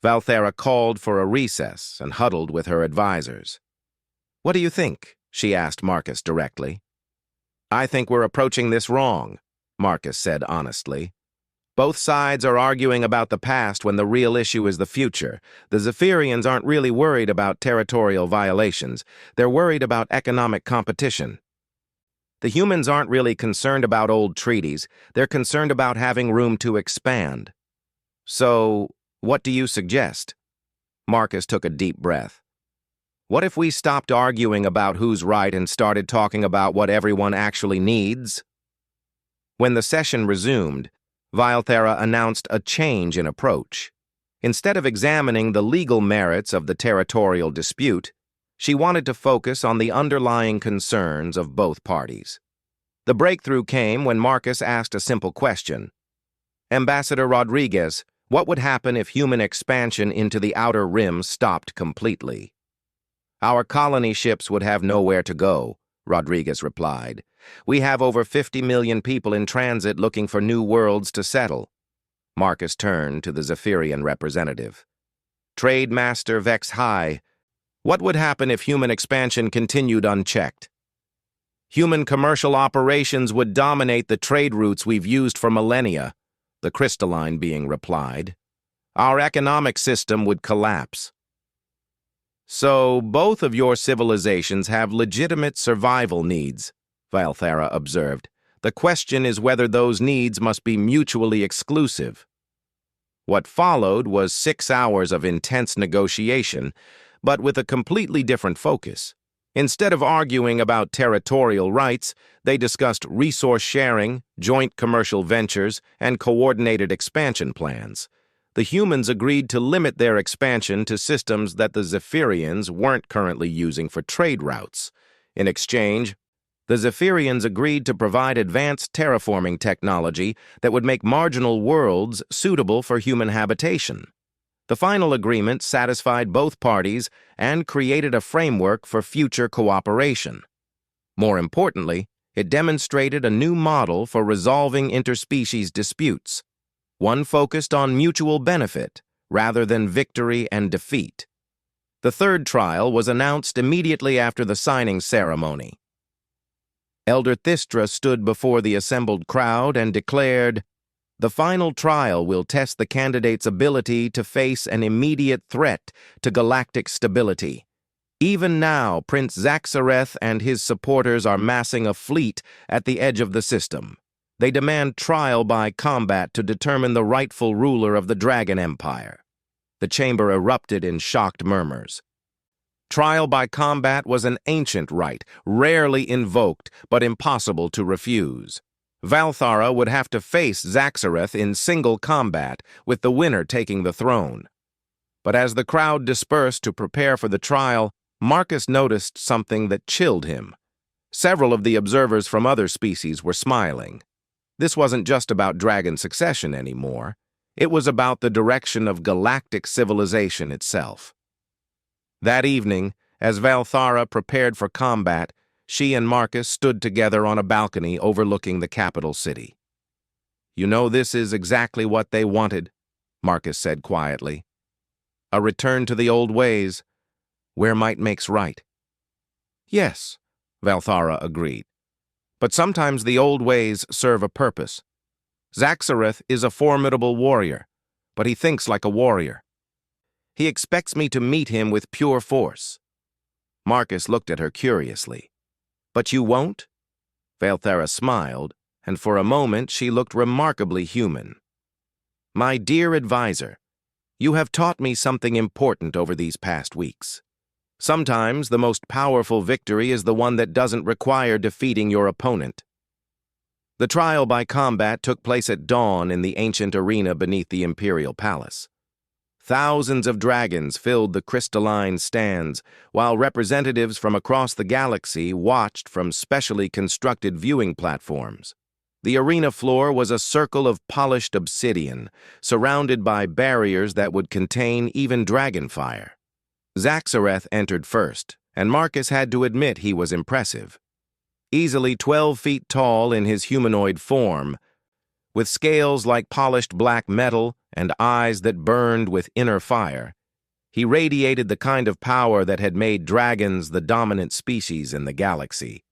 Valthera called for a recess and huddled with her advisors. "What do you think?" she asked Marcus directly. "I think we're approaching this wrong," Marcus said honestly. "Both sides are arguing about the past when the real issue is the future. The Zephyrians aren't really worried about territorial violations. They're worried about economic competition. The humans aren't really concerned about old treaties. They're concerned about having room to expand. So, what do you suggest?" Marcus took a deep breath. "What if we stopped arguing about who's right and started talking about what everyone actually needs?" When the session resumed, Valthera announced a change in approach. Instead of examining the legal merits of the territorial dispute, she wanted to focus on the underlying concerns of both parties. The breakthrough came when Marcus asked a simple question. "Ambassador Rodriguez, what would happen if human expansion into the Outer Rim stopped completely?" "Our colony ships would have nowhere to go," Rodriguez replied. "We have over 50 million people in transit looking for new worlds to settle." Marcus turned to the Zephyrian representative. "Trade Master Vex High, what would happen if human expansion continued unchecked?" "Human commercial operations would dominate the trade routes we've used for millennia," the crystalline being replied. "Our economic system would collapse." "So both of your civilizations have legitimate survival needs," Valthera observed. "The question is whether those needs must be mutually exclusive." What followed was 6 hours of intense negotiation, but with a completely different focus. Instead of arguing about territorial rights, they discussed resource sharing, joint commercial ventures, and coordinated expansion plans. The humans agreed to limit their expansion to systems that the Zephyrians weren't currently using for trade routes. In exchange, the Zephyrians agreed to provide advanced terraforming technology that would make marginal worlds suitable for human habitation. The final agreement satisfied both parties and created a framework for future cooperation. More importantly, it demonstrated a new model for resolving interspecies disputes, one focused on mutual benefit rather than victory and defeat. The third trial was announced immediately after the signing ceremony. Elder Thistra stood before the assembled crowd and declared, "The final trial will test the candidate's ability to face an immediate threat to galactic stability. Even now, Prince Zaxareth and his supporters are massing a fleet at the edge of the system. They demand trial by combat to determine the rightful ruler of the Dragon Empire." The chamber erupted in shocked murmurs. Trial by combat was an ancient rite, rarely invoked, but impossible to refuse. Valthara would have to face Zaxareth in single combat, with the winner taking the throne. But as the crowd dispersed to prepare for the trial, Marcus noticed something that chilled him. Several of the observers from other species were smiling. This wasn't just about dragon succession anymore. It was about the direction of galactic civilization itself. That evening, as Valthara prepared for combat, she and Marcus stood together on a balcony overlooking the capital city. "You know, this is exactly what they wanted," Marcus said quietly. "A return to the old ways, where might makes right." "Yes," Valthara agreed. "But sometimes the old ways serve a purpose. Zaxareth is a formidable warrior, but he thinks like a warrior. He expects me to meet him with pure force." Marcus looked at her curiously. "But you won't?" Valthera smiled, and for a moment she looked remarkably human. My dear advisor, you have taught me something important over these past weeks. Sometimes the most powerful victory is the one that doesn't require defeating your opponent. The trial by combat took place at dawn in the ancient arena beneath the Imperial Palace. Thousands of dragons filled the crystalline stands, while representatives from across the galaxy watched from specially constructed viewing platforms. The arena floor was a circle of polished obsidian, surrounded by barriers that would contain even dragonfire. Zaxareth entered first, and Marcus had to admit he was impressive. Easily 12 feet tall in his humanoid form, with scales like polished black metal and eyes that burned with inner fire, he radiated the kind of power that had made dragons the dominant species in the galaxy.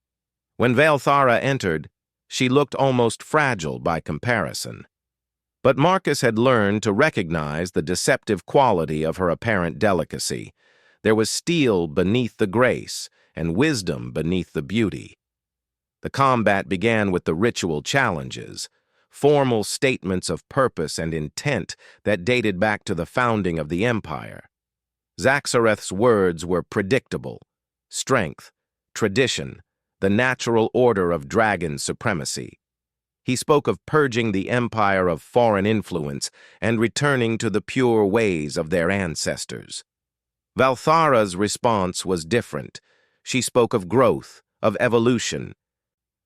When Valthara entered, she looked almost fragile by comparison. But Marcus had learned to recognize the deceptive quality of her apparent delicacy. There was steel beneath the grace and wisdom beneath the beauty. The combat began with the ritual challenges, formal statements of purpose and intent that dated back to the founding of the Empire. Zaxareth's words were predictable: strength, tradition, the natural order of dragon supremacy. He spoke of purging the Empire of foreign influence and returning to the pure ways of their ancestors. Valthara's response was different. She spoke of growth, of evolution,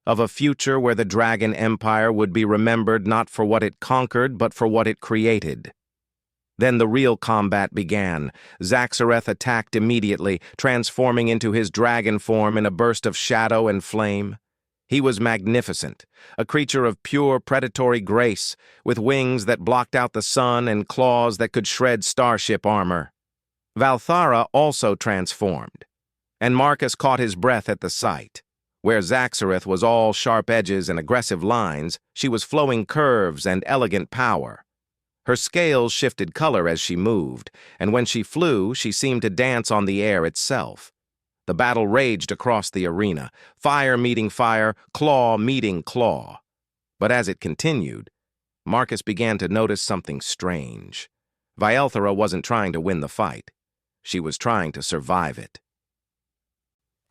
of a future where the Dragon Empire would be remembered not for what it conquered, but for what it created. Then the real combat began. Zaxareth attacked immediately, transforming into his dragon form in a burst of shadow and flame. He was magnificent, a creature of pure predatory grace, with wings that blocked out the sun and claws that could shred starship armor. Valthara also transformed, and Marcus caught his breath at the sight. Where Zaxareth was all sharp edges and aggressive lines, she was flowing curves and elegant power. Her scales shifted color as she moved, and when she flew, she seemed to dance on the air itself. The battle raged across the arena, fire meeting fire, claw meeting claw. But as it continued, Marcus began to notice something strange. Valthara wasn't trying to win the fight. She was trying to survive it.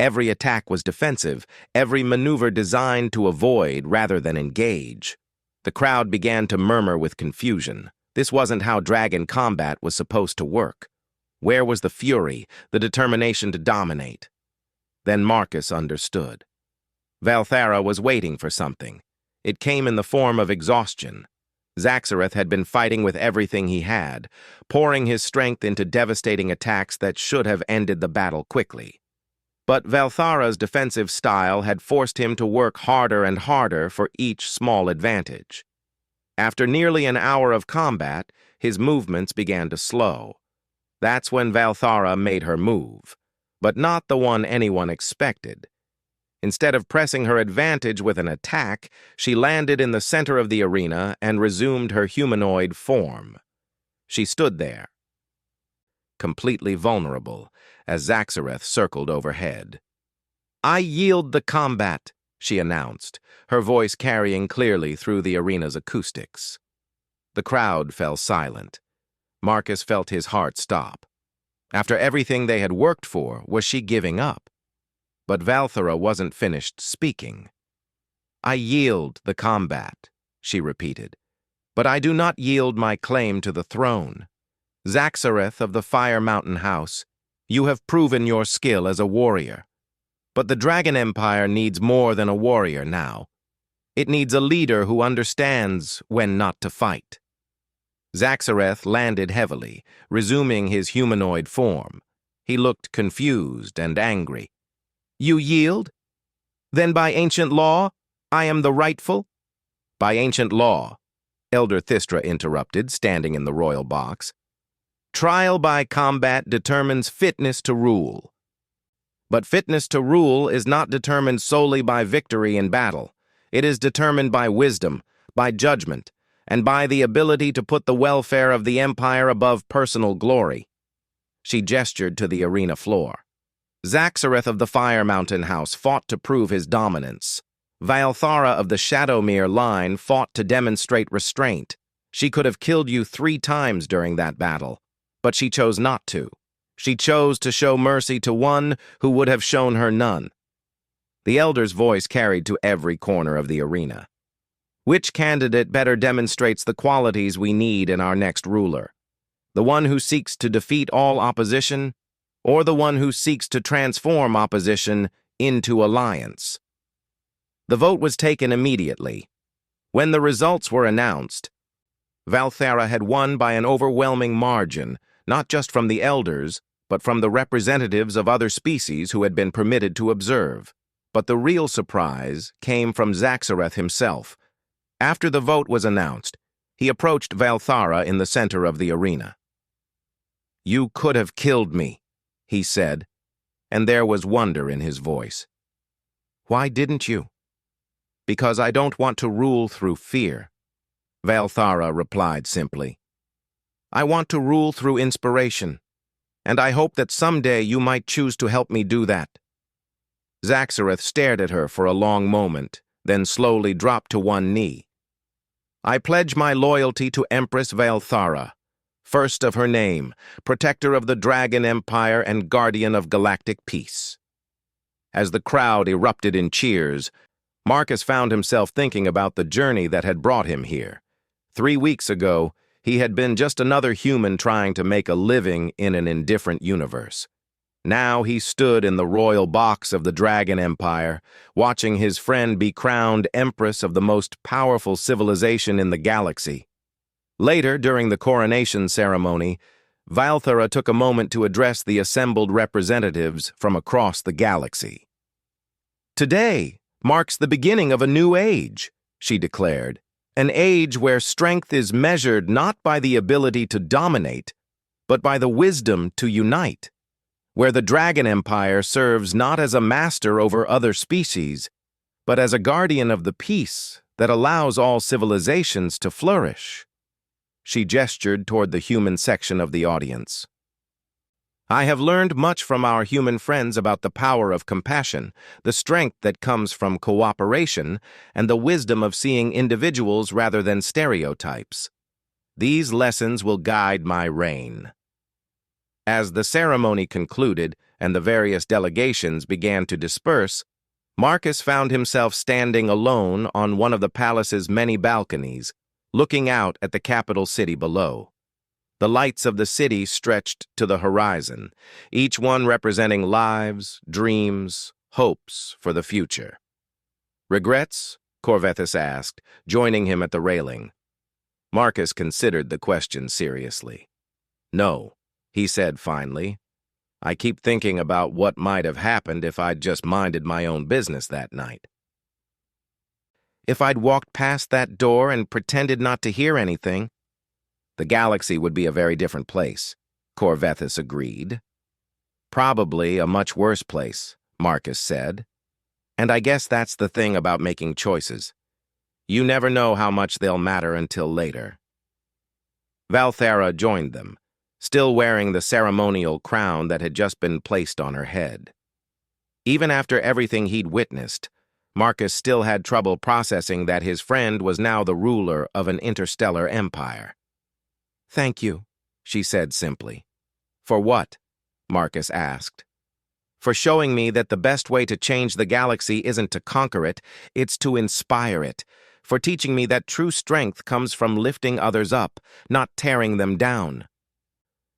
Every attack was defensive, every maneuver designed to avoid rather than engage. The crowd began to murmur with confusion. This wasn't how dragon combat was supposed to work. Where was the fury, the determination to dominate? Then Marcus understood. Valthara was waiting for something. It came in the form of exhaustion. Zaxareth had been fighting with everything he had, pouring his strength into devastating attacks that should have ended the battle quickly. But Valthara's defensive style had forced him to work harder and harder for each small advantage. After nearly an hour of combat, his movements began to slow. That's when Valthara made her move, but not the one anyone expected. Instead of pressing her advantage with an attack, she landed in the center of the arena and resumed her humanoid form. She stood there, completely vulnerable, as Zaxareth circled overhead. "I yield the combat," she announced, her voice carrying clearly through the arena's acoustics. The crowd fell silent. Marcus felt his heart stop. After everything they had worked for, was she giving up? But Valthara wasn't finished speaking. "I yield the combat," she repeated, "but I do not yield my claim to the throne. Zaxareth of the Fire Mountain House, you have proven your skill as a warrior. But the Dragon Empire needs more than a warrior now. It needs a leader who understands when not to fight." Zaxareth landed heavily, resuming his humanoid form. He looked confused and angry. "You yield? Then by ancient law, I am the rightful?" "By ancient law," Elder Thistra interrupted, standing in the royal box. "Trial by combat determines fitness to rule. But fitness to rule is not determined solely by victory in battle. It is determined by wisdom, by judgment, and by the ability to put the welfare of the empire above personal glory." She gestured to the arena floor. Zaxareth of the Fire Mountain House fought to prove his dominance. Valthara of the Shadowmere line fought to demonstrate restraint. She could have killed you 3 times during that battle, but she chose not to. She chose to show mercy to one who would have shown her none. The elder's voice carried to every corner of the arena. Which candidate better demonstrates the qualities we need in our next ruler? The one who seeks to defeat all opposition, or the one who seeks to transform opposition into alliance? The vote was taken immediately. When the results were announced, Valthara had won by an overwhelming margin, not just from the elders, but from the representatives of other species who had been permitted to observe. But the real surprise came from Zaxareth himself. After the vote was announced, he approached Valthara in the center of the arena. "You could have killed me," he said, and there was wonder in his voice. "Why didn't you?" "Because I don't want to rule through fear," Valthara replied simply. "I want to rule through inspiration, and I hope that someday you might choose to help me do that." Zaxareth stared at her for a long moment, then slowly dropped to one knee. "I pledge my loyalty to Empress Valthara, first of her name, protector of the Dragon Empire and guardian of galactic peace." As the crowd erupted in cheers, Marcus found himself thinking about the journey that had brought him here. 3 weeks ago, he had been just another human trying to make a living in an indifferent universe. Now he stood in the royal box of the Dragon Empire, watching his friend be crowned Empress of the most powerful civilization in the galaxy. Later, during the coronation ceremony, Valthara took a moment to address the assembled representatives from across the galaxy. "Today marks the beginning of a new age," she declared, "an age where strength is measured not by the ability to dominate, but by the wisdom to unite, where the Dragon Empire serves not as a master over other species, but as a guardian of the peace that allows all civilizations to flourish." She gestured toward the human section of the audience. "I have learned much from our human friends about the power of compassion, the strength that comes from cooperation, and the wisdom of seeing individuals rather than stereotypes. These lessons will guide my reign." As the ceremony concluded and the various delegations began to disperse, Marcus found himself standing alone on one of the palace's many balconies, looking out at the capital city below. The lights of the city stretched to the horizon, each one representing lives, dreams, hopes for the future. "Regrets?" Corvethus asked, joining him at the railing. Marcus considered the question seriously. "No," he said finally. "I keep thinking about what might have happened if I'd just minded my own business that night." "If I'd walked past that door and pretended not to hear anything, the galaxy would be a very different place," Corvethus agreed. "Probably a much worse place," Marcus said. "And I guess that's the thing about making choices. You never know how much they'll matter until later." Valthara joined them, still wearing the ceremonial crown that had just been placed on her head. Even after everything he'd witnessed, Marcus still had trouble processing that his friend was now the ruler of an interstellar empire. "Thank you," she said simply. "For what?" Marcus asked. "For showing me that the best way to change the galaxy isn't to conquer it, it's to inspire it. For teaching me that true strength comes from lifting others up, not tearing them down.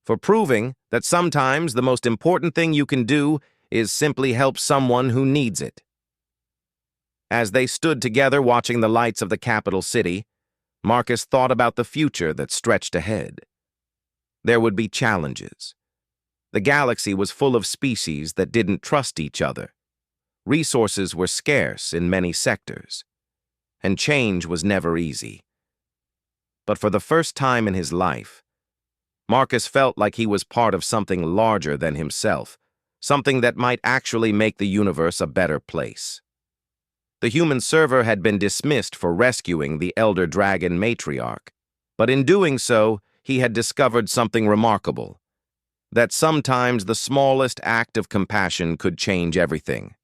For proving that sometimes the most important thing you can do is simply help someone who needs it." As they stood together watching the lights of the capital city, Marcus thought about the future that stretched ahead. There would be challenges. The galaxy was full of species that didn't trust each other. Resources were scarce in many sectors, and change was never easy. But for the first time in his life, Marcus felt like he was part of something larger than himself, something that might actually make the universe a better place. The human server had been dismissed for rescuing the elder dragon matriarch, but in doing so, he had discovered something remarkable: that sometimes the smallest act of compassion could change everything.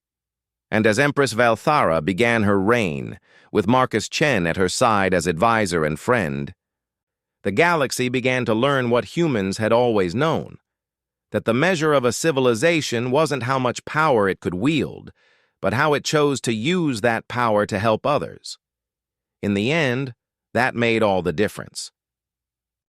And as Empress Valthara began her reign, with Marcus Chen at her side as advisor and friend, the galaxy began to learn what humans had always known, that the measure of a civilization wasn't how much power it could wield, but how it chose to use that power to help others. In the end, that made all the difference.